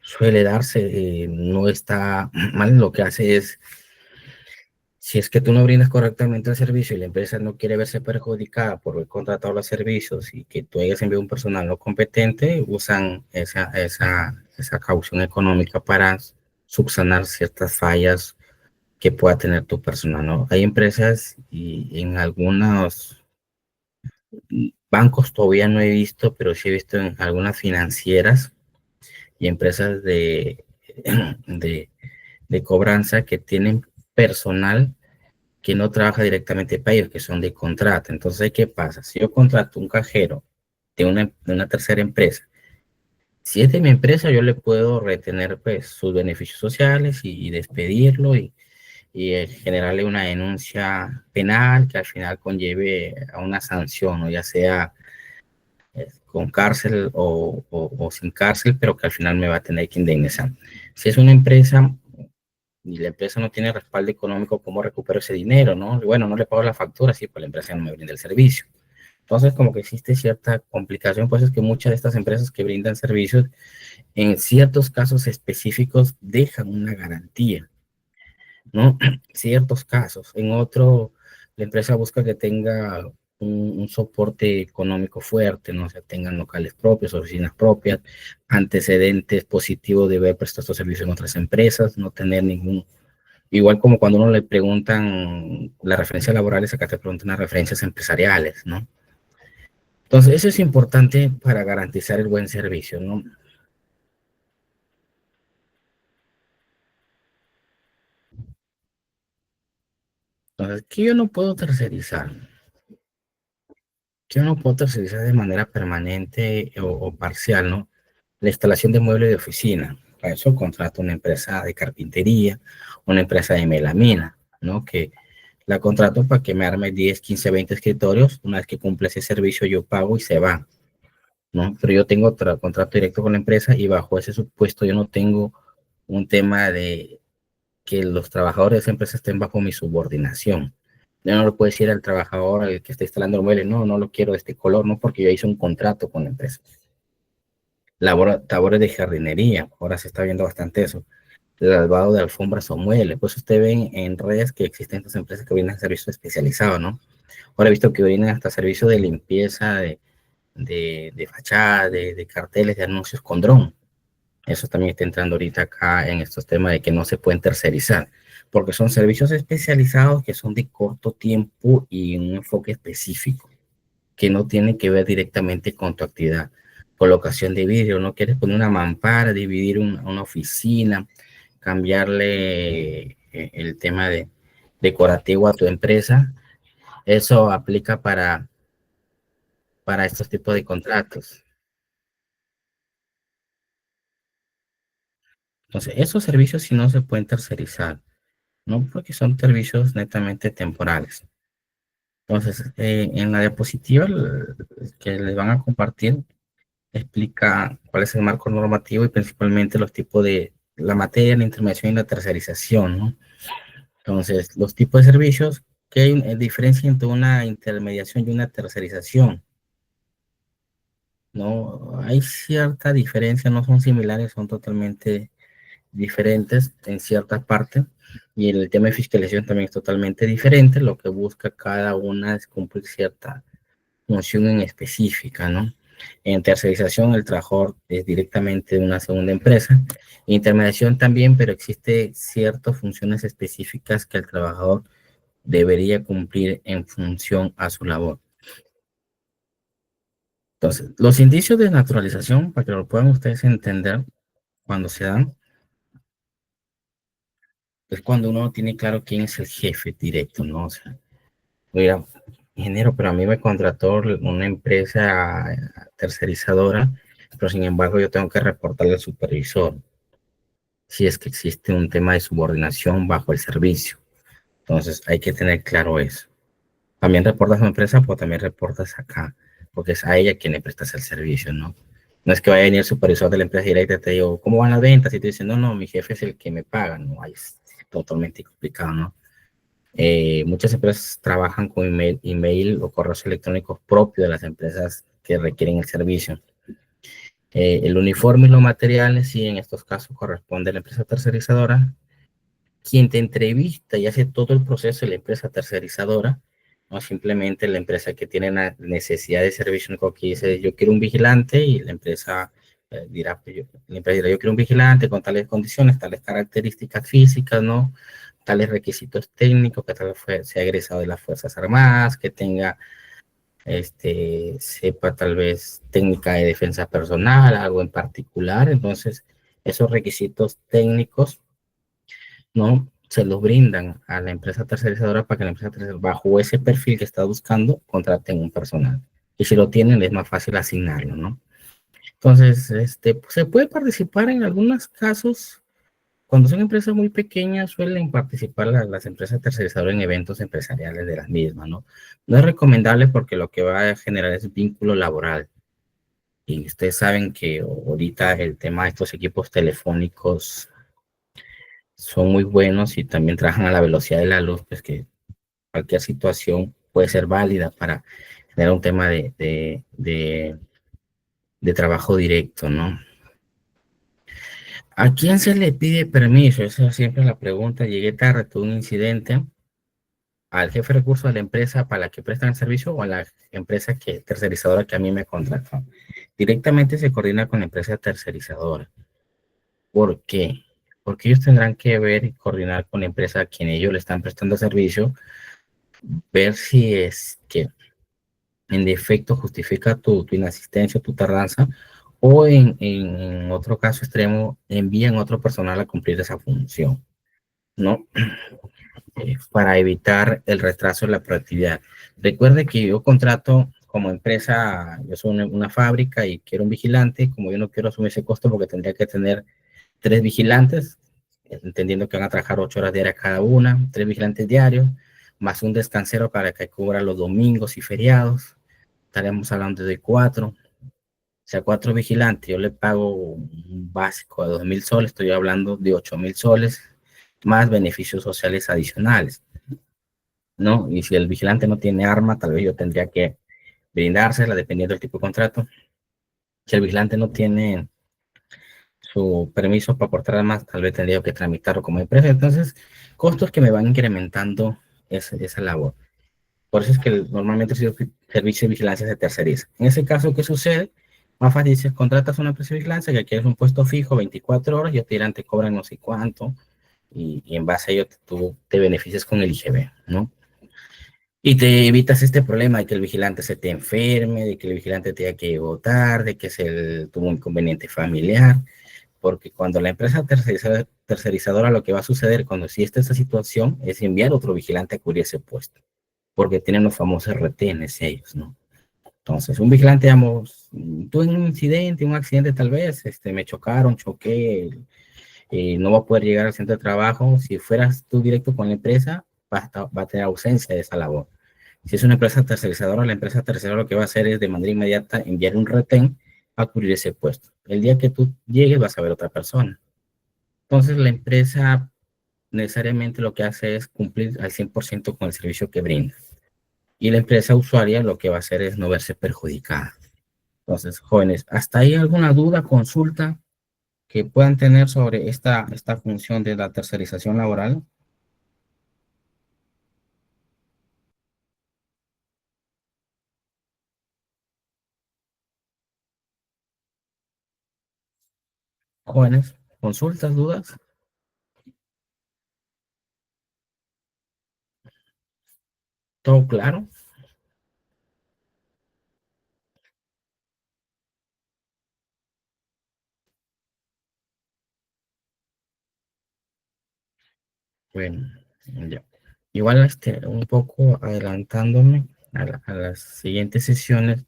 Suele darse, no está mal, lo que hace es, si es que tú no brindas correctamente el servicio y la empresa no quiere verse perjudicada por haber contratado los servicios y que tú hayas enviado un personal no competente, usan esa caución económica para subsanar ciertas fallas que pueda tener tu personal, ¿no? Hay empresas y en algunos bancos todavía no he visto, pero sí he visto en algunas financieras y empresas de, de cobranza que tienen personal que no trabaja directamente para ellos, que son de contrato. Entonces, ¿qué pasa? Si yo contrato un cajero de una tercera empresa, si es de mi empresa, yo le puedo retener pues sus beneficios sociales y despedirlo y generarle una denuncia penal que al final conlleve a una sanción, ¿no? Ya sea con cárcel o sin cárcel, pero que al final me va a tener que indemnizar. Si es una empresa y la empresa no tiene respaldo económico, ¿cómo recupero ese dinero, no? Bueno, no le pago la factura, sí, pues la empresa no me brinda el servicio. Entonces, como que existe cierta complicación, pues es que muchas de estas empresas que brindan servicios, en ciertos casos específicos, dejan una garantía, ¿no? Ciertos casos. En otro, la empresa busca que tenga un soporte económico fuerte, ¿no? O sea, tengan locales propios, oficinas propias, antecedentes positivos de haber prestado estos servicios en otras empresas, no tener ningún. Igual como cuando uno le preguntan las referencias laborales, acá te preguntan las referencias empresariales, ¿no? Entonces, eso es importante para garantizar el buen servicio, ¿no? Entonces, ¿qué yo no puedo tercerizar? Yo no puedo tercerizar de manera permanente o parcial, ¿no? La instalación de muebles de oficina. Para eso contrato una empresa de carpintería, una empresa de melamina, ¿no? Que la contrato para que me arme 10, 15, 20 escritorios. Una vez que cumple ese servicio, yo pago y se va, ¿no? Pero yo tengo otro contrato directo con la empresa y bajo ese supuesto yo no tengo un tema de que los trabajadores de esa empresa estén bajo mi subordinación. Yo no le puedo decir al trabajador al que está instalando el mueble, no, no lo quiero de este color, no, porque yo hice un contrato con la empresa. Labores de jardinería, ahora se está viendo bastante eso. El lavado de alfombras o muebles, pues usted ven en redes que existen estas empresas que brindan servicios especializados, ¿no? Ahora he visto que brindan hasta servicios de limpieza de fachada, de carteles, de anuncios con dron. Eso también está entrando ahorita acá en estos temas de que no se pueden tercerizar, porque son servicios especializados que son de corto tiempo y un enfoque específico, que no tienen que ver directamente con tu actividad. Colocación de vidrio, no quieres poner una mampara, dividir una oficina, cambiarle el tema de decorativo a tu empresa, eso aplica para estos tipos de contratos. Entonces, esos servicios sí no se pueden tercerizar, ¿no? Porque son servicios netamente temporales. Entonces, en la diapositiva que les van a compartir, explica cuál es el marco normativo y principalmente los tipos de la materia, la intermediación y la tercerización, ¿no? Entonces, los tipos de servicios, ¿qué hay diferencia entre una intermediación y una tercerización? No, hay cierta diferencia, no son similares, son totalmente diferentes en ciertas partes. Y el tema de fiscalización también es totalmente diferente. Lo que busca cada una es cumplir cierta función en específica, ¿no? En tercerización, el trabajador es directamente de una segunda empresa. Intermediación también, pero existe ciertas funciones específicas que el trabajador debería cumplir en función a su labor. Entonces, los indicios de naturalización, para que lo puedan ustedes entender cuando se dan, es cuando uno tiene claro quién es el jefe directo, ¿no? O sea, mira, ingeniero, pero a mí me contrató una empresa tercerizadora, pero sin embargo yo tengo que reportarle al supervisor si es que existe un tema de subordinación bajo el servicio. Entonces hay que tener claro eso. También reportas a una empresa, pues también reportas acá, porque es a ella quien le prestas el servicio, ¿no? No es que vaya a venir el supervisor de la empresa directa y te digo, ¿cómo van las ventas? Y te dicen, no, no, mi jefe es el que me paga, no, ahí es totalmente complicado, ¿no? Muchas empresas trabajan con email o correos electrónicos propios de las empresas que requieren el servicio. El uniforme y los materiales, sí, en estos casos corresponde a la empresa tercerizadora. Quien te entrevista y hace todo el proceso de la empresa tercerizadora, no simplemente la empresa que tiene la necesidad de servicio, que dice, yo quiero un vigilante, y la empresa dirá, pues la empresa dirá, yo quiero un vigilante con tales condiciones, tales características físicas, ¿no? Tales requisitos técnicos, que tal vez sea egresado de las Fuerzas Armadas, que tenga, sepa tal vez técnica de defensa personal, algo en particular. Entonces, esos requisitos técnicos, ¿no? Se los brindan a la empresa tercerizadora para que la empresa tercerizadora, bajo ese perfil que está buscando, contraten un personal. Y si lo tienen, es más fácil asignarlo, ¿no? Entonces, pues, se puede participar en algunos casos. Cuando son empresas muy pequeñas, suelen participar las empresas tercerizadoras en eventos empresariales de las mismas, ¿no? No es recomendable porque lo que va a generar es vínculo laboral. Y ustedes saben que ahorita el tema de estos equipos telefónicos son muy buenos y también trabajan a la velocidad de la luz, pues que cualquier situación puede ser válida para generar un tema de trabajo directo, ¿no? ¿A quién se le pide permiso? Esa es siempre la pregunta. Llegué tarde, tuve un incidente. ¿Al jefe de recursos de la empresa para la que prestan el servicio o a la empresa tercerizadora que a mí me contrató? Directamente se coordina con la empresa tercerizadora. ¿Por qué? Porque ellos tendrán que ver y coordinar con la empresa a quien ellos le están prestando servicio, ver si es que en defecto justifica tu inasistencia, tu tardanza, o en otro caso extremo, envían otro personal a cumplir esa función, ¿no? Para evitar el retraso en la proactividad. Recuerde que yo contrato como empresa, yo soy una fábrica y quiero un vigilante, como yo no quiero asumir ese costo porque tendría que tener 3 vigilantes, entendiendo que van a trabajar 8 horas diarias cada una, 3 vigilantes diarios, más un descansero para que cubra los domingos y feriados, estaremos hablando de 4, o sea, 4 vigilantes, yo le pago un básico de 2.000 soles, estoy hablando de 8.000 soles, más beneficios sociales adicionales, ¿no? Y si el vigilante no tiene arma, tal vez yo tendría que brindársela dependiendo del tipo de contrato. Si el vigilante no tiene su permiso para portar armas, tal vez tendría que tramitarlo como empresa. Entonces, costos que me van incrementando esa labor. Por eso es que normalmente el servicio de vigilancia se terceriza. En ese caso, ¿qué sucede? Más fácil si contratas una empresa de vigilancia que quieres un puesto fijo, 24 horas, y te dirán, te cobran no sé cuánto, y en base a ello tú te beneficias con el IGB, ¿no? Y te evitas este problema de que el vigilante se te enferme, de que el vigilante tenga que votar, de que tuvo un inconveniente familiar, porque cuando la empresa tercerizadora lo que va a suceder cuando existe esta situación es enviar otro vigilante a cubrir ese puesto, porque tienen los famosos retenes ellos, ¿no? Entonces, un vigilante, digamos, tuve un incidente, un accidente tal vez, me chocaron, choqué, no va a poder llegar al centro de trabajo. Si fueras tú directo con la empresa, va a tener ausencia de esa labor. Si es una empresa tercerizadora, la empresa tercerizadora lo que va a hacer es de manera inmediata enviar un retén a cubrir ese puesto. El día que tú llegues vas a ver otra persona. Entonces la empresa necesariamente lo que hace es cumplir al 100% con el servicio que brinda. Y la empresa usuaria lo que va a hacer es no verse perjudicada. Entonces, jóvenes, ¿hasta ahí alguna duda, consulta que puedan tener sobre esta función de la tercerización laboral? Jóvenes, consultas, dudas, todo claro. Bueno, ya. Igual un poco adelantándome a las siguientes sesiones,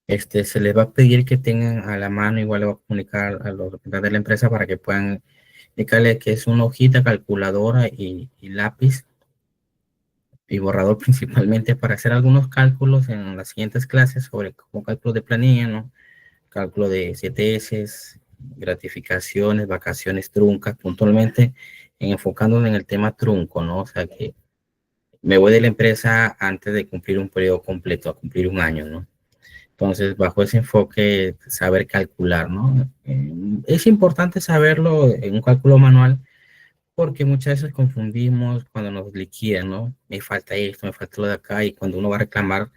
se les va a pedir que tengan a la mano, igual le va a comunicar a los representantes de la empresa para que puedan indicarle que es una hojita calculadora y lápiz y borrador principalmente para hacer algunos cálculos en las siguientes clases sobre como cálculo de planilla, ¿no? Cálculo de CTS, gratificaciones, vacaciones truncas, puntualmente enfocándonos en el tema trunco, ¿no? O sea que me voy de la empresa antes de cumplir un periodo completo, a cumplir un año, ¿no? Entonces, bajo ese enfoque, saber calcular, ¿no? Es importante saberlo en un cálculo manual porque muchas veces confundimos cuando nos liquidan, ¿no? Me falta esto, me falta lo de acá, y cuando uno va a reclamar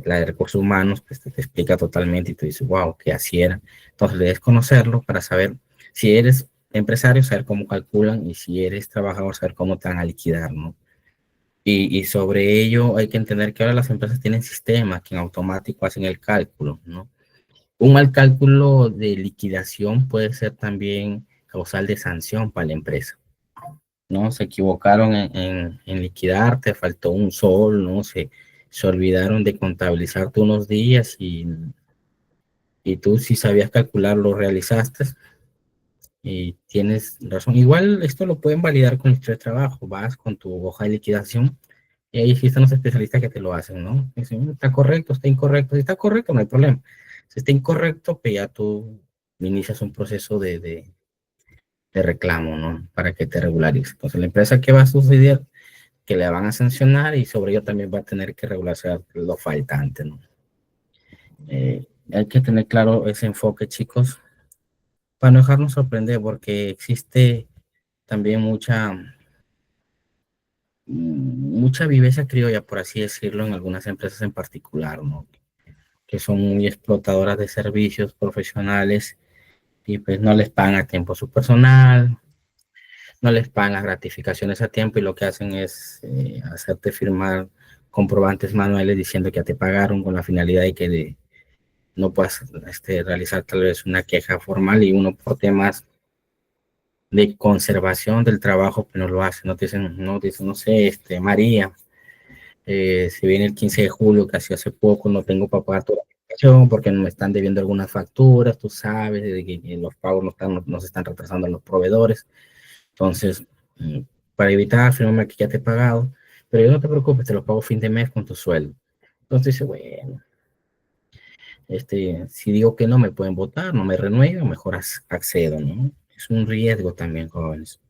la de recursos humanos, pues te explica totalmente y tú dices, wow, que así era. Entonces, debes conocerlo para saber si eres empresario, saber cómo calculan, y si eres trabajador, saber cómo te van a liquidar, ¿no? Y sobre ello hay que entender que ahora las empresas tienen sistemas que en automático hacen el cálculo, ¿no? Un mal cálculo de liquidación puede ser también causal de sanción para la empresa, ¿no? Se equivocaron en liquidar, te faltó un sol, ¿no? Se olvidaron de contabilizarte unos días y tú si sabías calcular lo realizaste y tienes razón. Igual esto lo pueden validar con el de trabajo, vas con tu hoja de liquidación. Y ahí sí están los especialistas que te lo hacen, ¿no? Dicen, está correcto, está incorrecto. Si está correcto, no hay problema. Si está incorrecto, pues ya tú inicias un proceso de reclamo, ¿no? Para que te regularice. Entonces, la empresa que va a suceder, que le van a sancionar y sobre ello también va a tener que regularse lo faltante, ¿no? Hay que tener claro ese enfoque, chicos, para no dejarnos sorprender, porque existe también mucha viveza criolla, por así decirlo, en algunas empresas en particular, ¿no? Que son muy explotadoras de servicios profesionales y pues no les pagan a tiempo su personal, no les pagan las gratificaciones a tiempo, y lo que hacen es hacerte firmar comprobantes manuales diciendo que ya te pagaron con la finalidad de que no puedas realizar tal vez una queja formal, y uno por temas de conservación del trabajo pues no lo hace, no te dicen, no sé, María, Si viene el 15 de julio, casi hace poco, no tengo para pagar toda la aplicación porque me están debiendo algunas facturas, tú sabes, de que los pagos no se están retrasando en los proveedores. Entonces, para evitar, firmarme que ya te he pagado, pero yo no te preocupes, te lo pago fin de mes con tu sueldo. Entonces dice, bueno, si digo que no me pueden votar, no me renuevan, mejor accedo, ¿no? Es un riesgo también, jóvenes,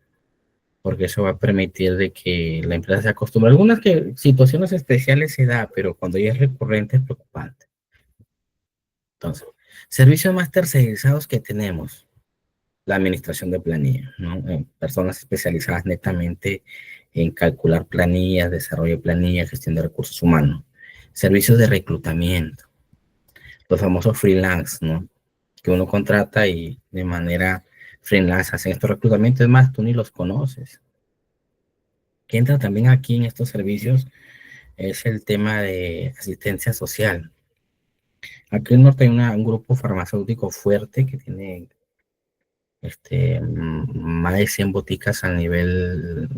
porque eso va a permitir de que la empresa se acostumbre. Algunas que, situaciones especiales se da, pero cuando ya es recurrente es preocupante. Entonces, servicios más tercerizados que tenemos, la administración de planillas, ¿no? Personas especializadas netamente en calcular planillas, desarrollo de planillas, gestión de recursos humanos. Servicios de reclutamiento, los famosos freelance, ¿no? Que uno contrata y de manera freelance hacen estos reclutamientos, es más, tú ni los conoces. Que entra también aquí en estos servicios es el tema de asistencia social. Aquí en el norte hay un grupo farmacéutico fuerte que tiene más de 100 boticas a nivel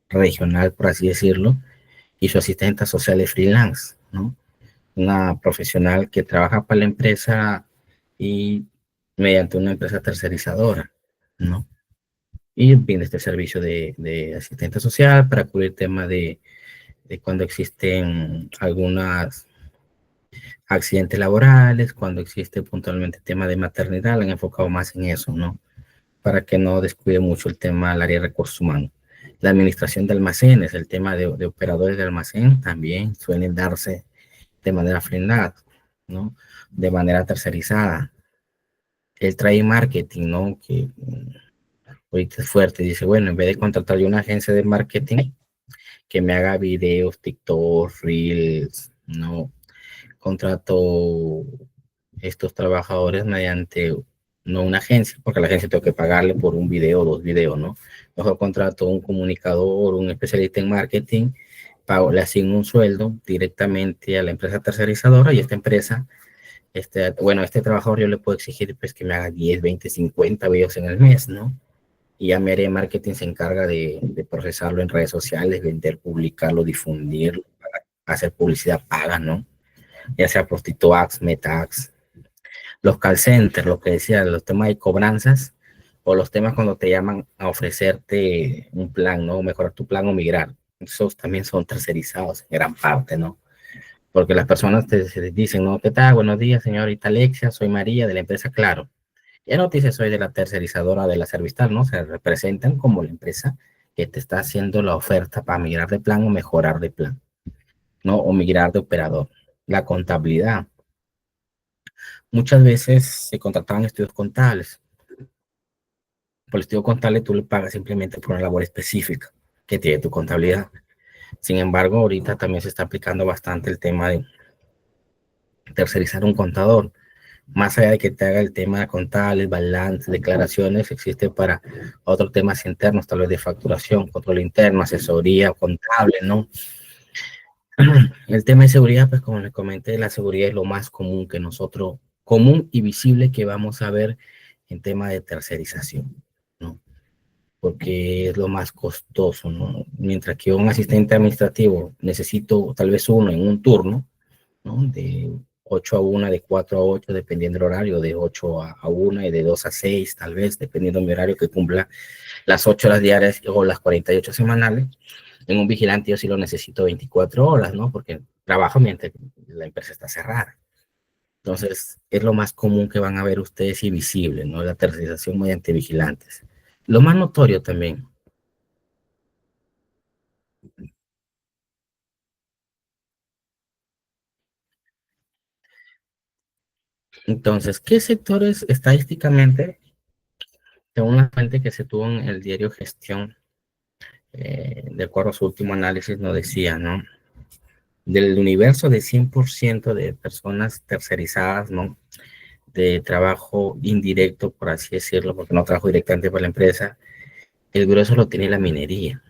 regional, por así decirlo, y su asistente social es freelance, ¿no? Una profesional que trabaja para la empresa y mediante una empresa tercerizadora, ¿no? Y viene este servicio de asistente social para cubrir temas de cuando existen algunos accidentes laborales, cuando existe puntualmente tema de maternidad, le han enfocado más en eso, ¿no? Para que no descuide mucho el tema del área de recursos humanos. La administración de almacenes, el tema de operadores de almacén también suelen darse de manera frenada, ¿no? De manera tercerizada. El trade marketing, ¿no? Que ahorita es fuerte, dice, bueno, en vez de contratar yo una agencia de marketing que me haga videos, TikTok, Reels, ¿no? Contrato estos trabajadores mediante no una agencia, porque a la agencia tengo que pagarle por un video o dos videos, ¿no? Mejor contrato un comunicador, un especialista en marketing, pago, le asigno un sueldo directamente a la empresa tercerizadora y esta empresa, bueno, a este trabajador yo le puedo exigir pues que me haga 10, 20, 50 videos en el mes, ¿no? Y ya mi área de marketing se encarga de procesarlo en redes sociales, vender, publicarlo, difundirlo, hacer publicidad paga, ¿no? Ya sea Prostituax, Metax, los call centers, lo que decía, los temas de cobranzas o los temas cuando te llaman a ofrecerte un plan, ¿no? Mejorar tu plan o migrar. Esos también son tercerizados en gran parte, ¿no? Porque las personas te dicen, ¿no? ¿Qué tal? Buenos días, señorita Alexia, soy María de la empresa Claro. Ya no te dice soy de la tercerizadora de la Servistal, ¿no? Se representan como la empresa que te está haciendo la oferta para migrar de plan o mejorar de plan, ¿no? O migrar de operador. La contabilidad. Muchas veces se contrataban estudios contables. Por el estudio contable tú le pagas simplemente por una labor específica que tiene tu contabilidad. Sin embargo, ahorita también se está aplicando bastante el tema de tercerizar un contador. Más allá de que te haga el tema contable, balance, declaraciones, existe para otros temas internos, tal vez de facturación, control interno, asesoría contable, ¿no? El tema de seguridad, pues como les comenté, la seguridad es lo más común que nosotros, común y visible que vamos a ver en tema de tercerización, ¿no? Porque es lo más costoso, ¿no? Mientras que un asistente administrativo necesito tal vez uno en un turno, ¿no? De 8 a 1, de 4 a 8, dependiendo del horario, de 8 a 1 y de 2 a 6, tal vez, dependiendo de mi horario que cumpla las 8 horas diarias o las 48 semanales. En un vigilante yo sí lo necesito 24 horas, ¿no? Porque trabajo mientras la empresa está cerrada. Entonces, es lo más común que van a ver ustedes y visible, ¿no? La tercerización mediante vigilantes. Lo más notorio también. Entonces, ¿qué sectores estadísticamente, según la fuente que se tuvo en el diario Gestión, de acuerdo a su último análisis, nos decía, ¿no? Del universo de 100% de personas tercerizadas, ¿no? De trabajo indirecto, por así decirlo, porque no trabajo directamente para la empresa, el grueso lo tiene la minería,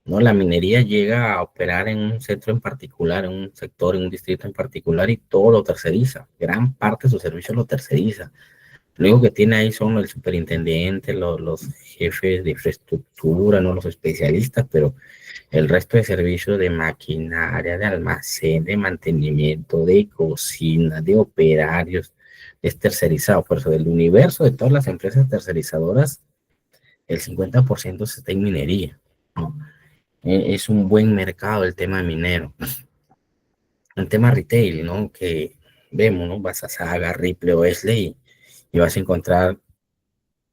¿no? La minería llega a operar en un centro en particular, en un sector, en un distrito en particular y todo lo terceriza. Gran parte de su servicio lo terceriza. Lo único que tiene ahí son el superintendente, los jefes de infraestructura, no los especialistas, pero el resto de servicios de maquinaria, de almacén, de mantenimiento, de cocina, de operarios, es tercerizado. Por eso, del universo de todas las empresas tercerizadoras, el 50% está en minería, ¿no? Es un buen mercado el tema minero. El tema retail, ¿no? Que vemos, ¿no? Vas a Saga, Ripley o Wesley y vas a encontrar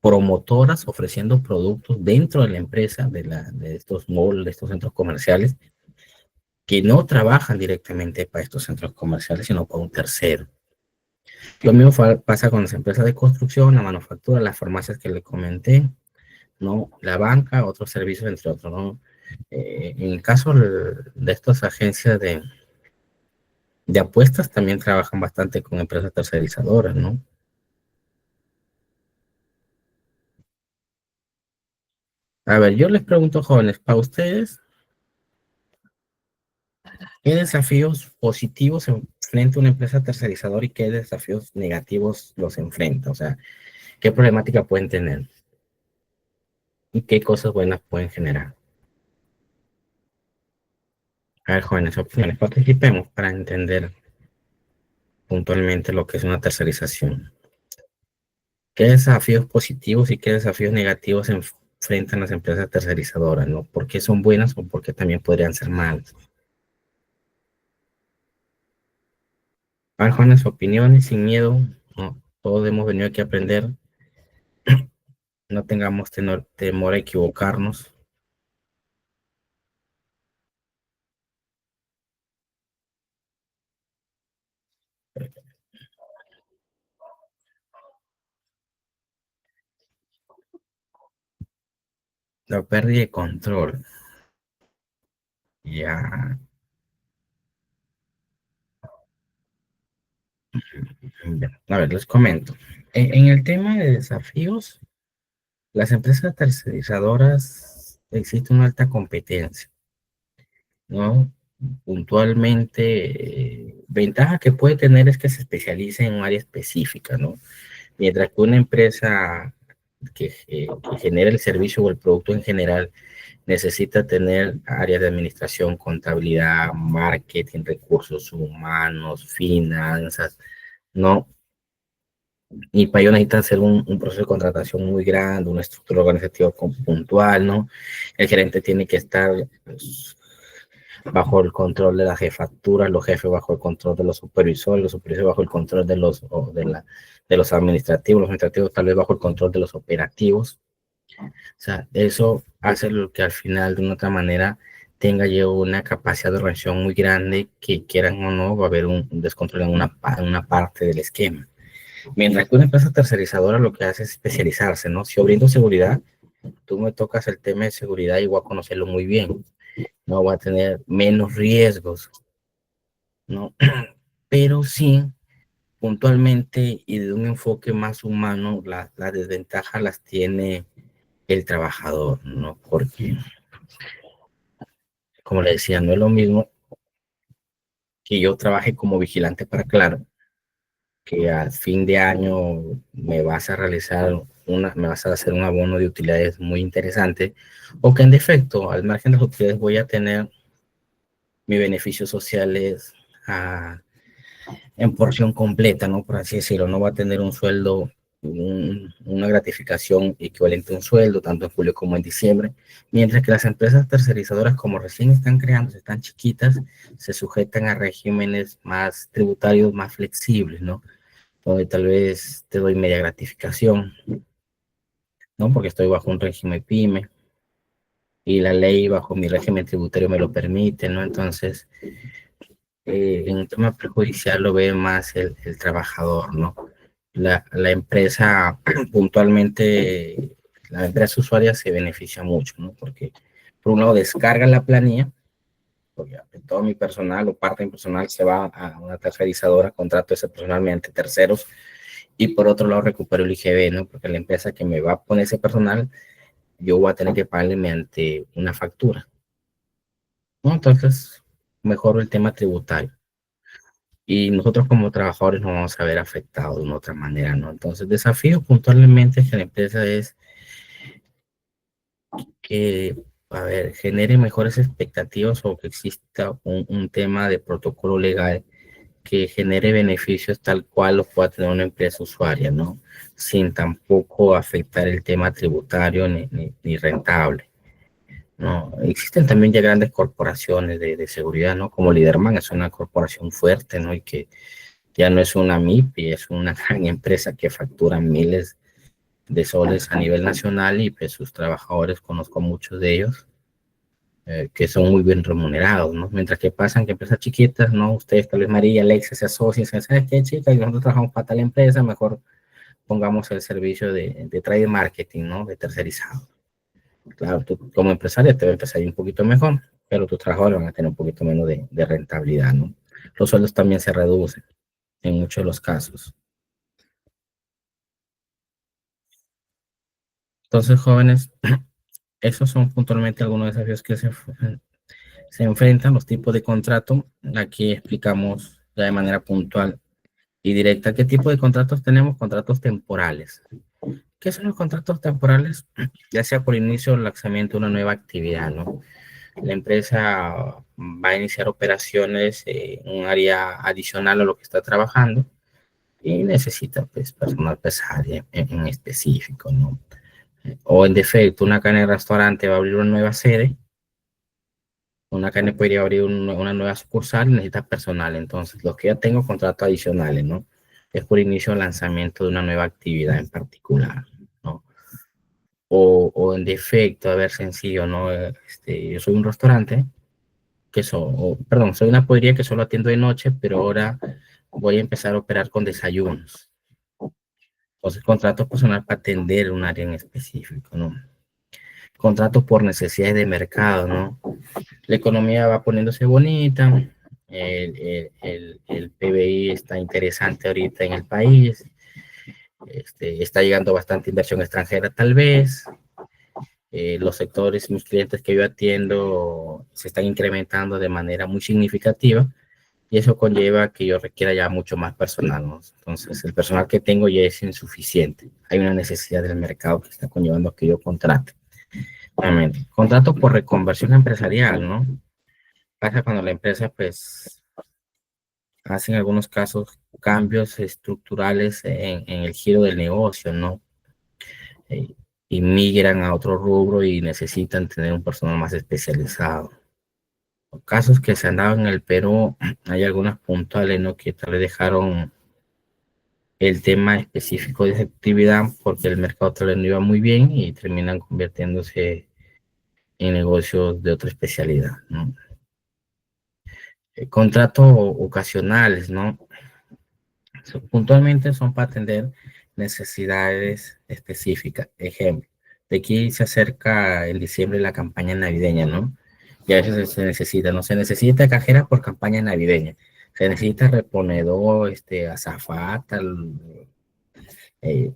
promotoras ofreciendo productos dentro de la empresa, de estos malls, de estos centros comerciales, que no trabajan directamente para estos centros comerciales, sino para un tercero. Lo mismo pasa con las empresas de construcción, la manufactura, las farmacias que le comenté, ¿no? La banca, otros servicios, entre otros, ¿no? En el caso de estas agencias de apuestas, también trabajan bastante con empresas tercerizadoras, ¿no? A ver, yo les pregunto, jóvenes, para ustedes, ¿qué desafíos positivos enfrenta una empresa tercerizadora y qué desafíos negativos los enfrenta? O sea, ¿qué problemática pueden tener y qué cosas buenas pueden generar? A ver, jóvenes, opciones, participemos para entender puntualmente lo que es una tercerización. ¿Qué desafíos positivos y qué desafíos negativos enfrentan las empresas tercerizadoras, ¿no? ¿Por qué son buenas o por qué también podrían ser malas? A ver, jóvenes, opiniones sin miedo, ¿no? Todos hemos venido aquí a aprender, no tengamos temor a equivocarnos. La pérdida de control. Ya, ya. A ver, les comento. En el tema de desafíos, las empresas tercerizadoras existe una alta competencia, ¿no? Puntualmente, ventaja que puede tener es que se especialice en un área específica, ¿no? Mientras que una empresa que genera el servicio o el producto en general necesita tener áreas de administración, contabilidad, marketing, recursos humanos, finanzas, ¿no? Y para ello necesita hacer un proceso de contratación muy grande, una estructura organizativa puntual, ¿no? El gerente tiene que estar pues, bajo el control de la jefatura, los jefes bajo el control de los supervisores bajo el control de los administrativos, los administrativos tal vez bajo el control de los operativos. O sea, eso hace lo que al final, de una otra manera, tenga yo una capacidad de organización muy grande que quieran o no, va a haber un descontrol en una parte del esquema. Mientras que una empresa tercerizadora lo que hace es especializarse, ¿no? Si yo brindo seguridad, tú me tocas el tema de seguridad y voy a conocerlo muy bien, no voy a tener menos riesgos, ¿no? Pero sí, puntualmente y de un enfoque más humano, la desventaja las tiene el trabajador, ¿no? Porque, como le decía, no es lo mismo que yo trabaje como vigilante para Claro, que al fin de año me vas a hacer un abono de utilidades muy interesante, o que en defecto, al margen de las utilidades, voy a tener mis beneficios sociales en porción completa, ¿no? Por así decirlo, no va a tener un sueldo, una gratificación equivalente a un sueldo, tanto en julio como en diciembre, mientras que las empresas tercerizadoras, como recién están creando, están chiquitas, se sujetan a regímenes más tributarios, más flexibles, ¿no? Donde tal vez te doy media gratificación, ¿no? Porque estoy bajo un régimen PYME y la ley bajo mi régimen tributario me lo permite, ¿no? Entonces, en un tema perjudicial lo ve más el trabajador, ¿no? La empresa puntualmente, la empresa usuaria se beneficia mucho, ¿no? Porque por un lado descarga la planilla, porque todo mi personal o parte de mi personal se va a una tercerizadora, contrato ese personal mediante terceros, y por otro lado recupero el IGB, ¿no? Porque la empresa que me va a poner ese personal, yo voy a tener que pagarle mediante una factura, ¿no? Entonces, mejoro el tema tributario. y nosotros como trabajadores nos vamos a ver afectados de una otra manera, ¿no? Entonces, desafío puntualmente que la empresa es que, a ver, genere mejores expectativas o que exista un tema de protocolo legal que genere beneficios tal cual los pueda tener una empresa usuaria, ¿no? Sin tampoco afectar el tema tributario ni rentable, ¿no? Existen también ya grandes corporaciones de seguridad, ¿no? Como Liderman es una corporación fuerte, ¿no? Y que ya no es una MIPI, es una gran empresa que factura miles de soles a nivel nacional y pues sus trabajadores, conozco muchos de ellos, que son muy bien remunerados, ¿no? Mientras que pasan que empresas chiquitas, ¿no? Ustedes, tal vez María, Alexa, se asocian, ¿sabes qué, chica? Y nosotros trabajamos para tal empresa, mejor pongamos el servicio de trade marketing, ¿no? De tercerizado. Claro, tú como empresaria te va a empezar a ir un poquito mejor, pero tus trabajadores van a tener un poquito menos de rentabilidad, ¿no? Los sueldos también se reducen en muchos de los casos. Entonces, jóvenes, esos son puntualmente algunos desafíos que se enfrentan, los tipos de contrato. Aquí explicamos ya de manera puntual y directa qué tipo de contratos tenemos. Contratos temporales. ¿Qué son los contratos temporales? Ya sea por inicio o lanzamiento de una nueva actividad, ¿no? La empresa va a iniciar operaciones en un área adicional a lo que está trabajando y necesita pues, personal pesado en específico, ¿no? O en defecto, una cadena de restaurante va a abrir una nueva sede, una cadena podría abrir una nueva sucursal y necesita personal. Entonces, los que ya tengo contratos adicionales, ¿no? Es por inicio o lanzamiento de una nueva actividad en particular, ¿no? O en defecto, a ver, sencillo, ¿no? Yo soy un restaurante perdón, soy una podría que solo atiendo de noche, pero ahora voy a empezar a operar con desayunos. Entonces, contrato personal para atender un área en específico, ¿no? Contratos por necesidades de mercado, ¿no? La economía va poniéndose bonita, el PBI está interesante ahorita en el país, está llegando bastante inversión extranjera tal vez, los sectores, mis clientes que yo atiendo se están incrementando de manera muy significativa y eso conlleva que yo requiera ya mucho más personal, ¿no? Entonces, el personal que tengo ya es insuficiente. Hay una necesidad del mercado que está conllevando a que yo contrate. Obviamente, contrato por reconversión empresarial, ¿no? Pasa cuando la empresa, pues, hace en algunos casos cambios estructurales en el giro del negocio, ¿no? Eh, y migran a otro rubro y necesitan tener un personal más especializado. Casos que se han dado en el Perú, hay algunas puntuales, ¿no? Que tal vez dejaron el tema específico de esa actividad porque el mercado tal vez no iba muy bien y terminan convirtiéndose en negocios de otra especialidad, ¿no? Contratos ocasionales, ¿no? Puntualmente son para atender necesidades específicas. Ejemplo, de aquí se acerca en diciembre la campaña navideña, ¿no? Y a veces se necesita, no se necesita cajera por campaña navideña, se necesita reponedor, azafata,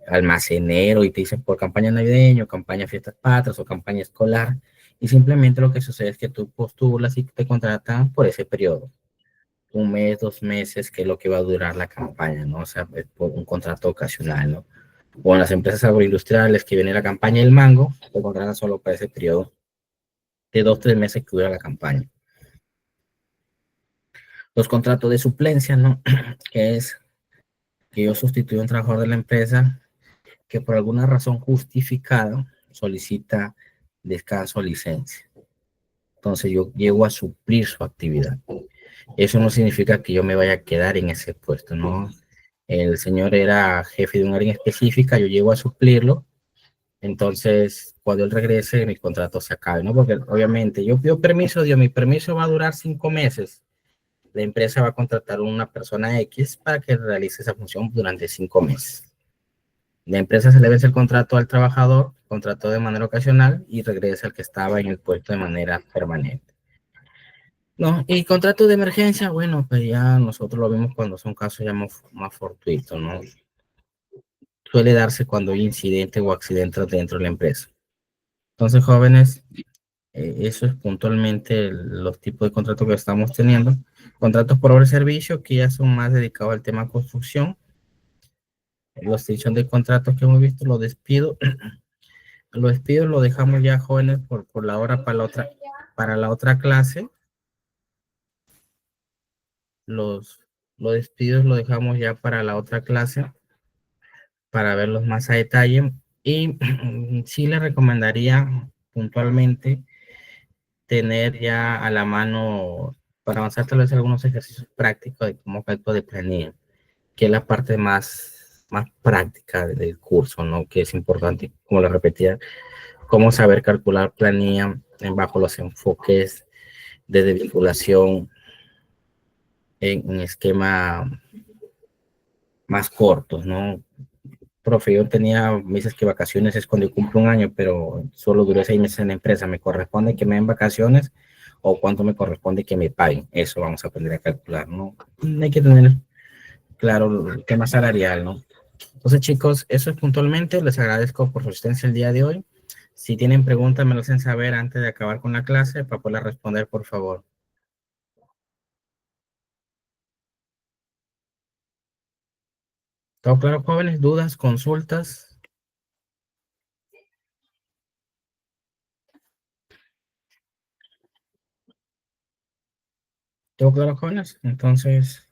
almacenero, y te dicen por campaña navideña, campaña fiestas patrias o campaña escolar, y simplemente lo que sucede es que tú postulas y te contratan por ese periodo, un mes, 2 meses, que es lo que va a durar la campaña, ¿no? O sea, es por un contrato ocasional, ¿no? O en las empresas agroindustriales que viene la campaña del mango, te contratan solo para ese periodo de 2, 3 meses que dura la campaña. Los contratos de suplencia, ¿no? Que es que yo sustituyo a un trabajador de la empresa que por alguna razón justificada solicita descanso o licencia. Entonces yo llego a suplir su actividad. Eso no significa que yo me vaya a quedar en ese puesto, ¿no? El señor era jefe de un área específica, yo llego a suplirlo, entonces cuando él regrese mi contrato se acabe, ¿no? Porque obviamente yo pido permiso, Dios, mi permiso va a durar 5 meses. La empresa va a contratar a una persona X para que realice esa función durante 5 meses. La empresa se le vence el contrato al trabajador, contrató de manera ocasional y regresa al que estaba en el puesto de manera permanente. No, y contrato de emergencia, bueno, pues ya nosotros lo vemos cuando son casos ya más fortuitos, ¿no? Suele darse cuando hay incidente o accidentes dentro de la empresa. Entonces, jóvenes, Eso es puntualmente los tipos de contratos que estamos teniendo. Contratos por obra y servicio que ya son más dedicados al tema construcción. La extensión de contratos que hemos visto, los despidos lo dejamos ya jóvenes por la hora para la otra clase. Los, los despidos lo dejamos ya para la otra clase para verlos más a detalle. Y sí le recomendaría puntualmente tener ya a la mano para avanzar tal vez algunos ejercicios prácticos de cómo cálculo de planilla, que es la parte más práctica del curso, ¿no? Que es importante, como lo repetía, cómo saber calcular planilla bajo los enfoques de desvinculación en esquema más cortos, ¿no? Profe, yo tenía meses que vacaciones es cuando yo cumplo un año, pero solo duré 6 meses en la empresa. ¿Me corresponde que me den vacaciones o cuánto me corresponde que me paguen? Eso vamos a aprender a calcular, ¿no? Hay que tener claro el tema salarial, ¿no? Entonces, chicos, eso es puntualmente. Les agradezco por su asistencia el día de hoy. Si tienen preguntas, me lo hacen saber antes de acabar con la clase para poder responder, por favor. ¿Todo claro, jóvenes? ¿Dudas? ¿Consultas? ¿Todo claro, jóvenes? Entonces,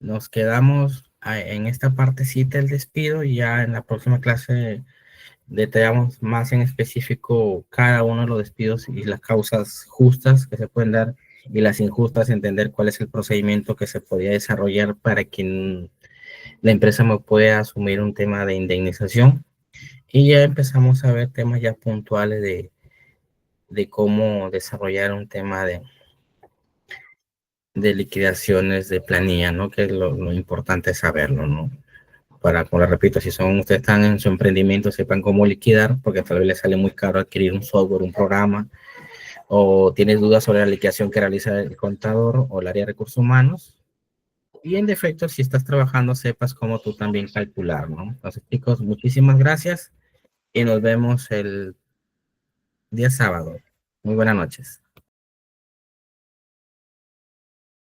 nos quedamos en esta partecita del despido y ya en la próxima clase detallamos más en específico cada uno de los despidos y las causas justas que se pueden dar y las injustas, entender cuál es el procedimiento que se podría desarrollar para que la empresa me pueda asumir un tema de indemnización. Y ya empezamos a ver temas ya puntuales de cómo desarrollar un tema de liquidaciones de planilla, ¿no? Que es lo importante es saberlo, ¿no? Para, como les repito, si son ustedes están en su emprendimiento, sepan cómo liquidar, porque tal vez les sale muy caro adquirir un software, un programa, o tienes dudas sobre la liquidación que realiza el contador o el área de recursos humanos. Y en defecto, si estás trabajando, sepas cómo tú también calcular, ¿no? Entonces, chicos, muchísimas gracias y nos vemos el día sábado. Muy buenas noches.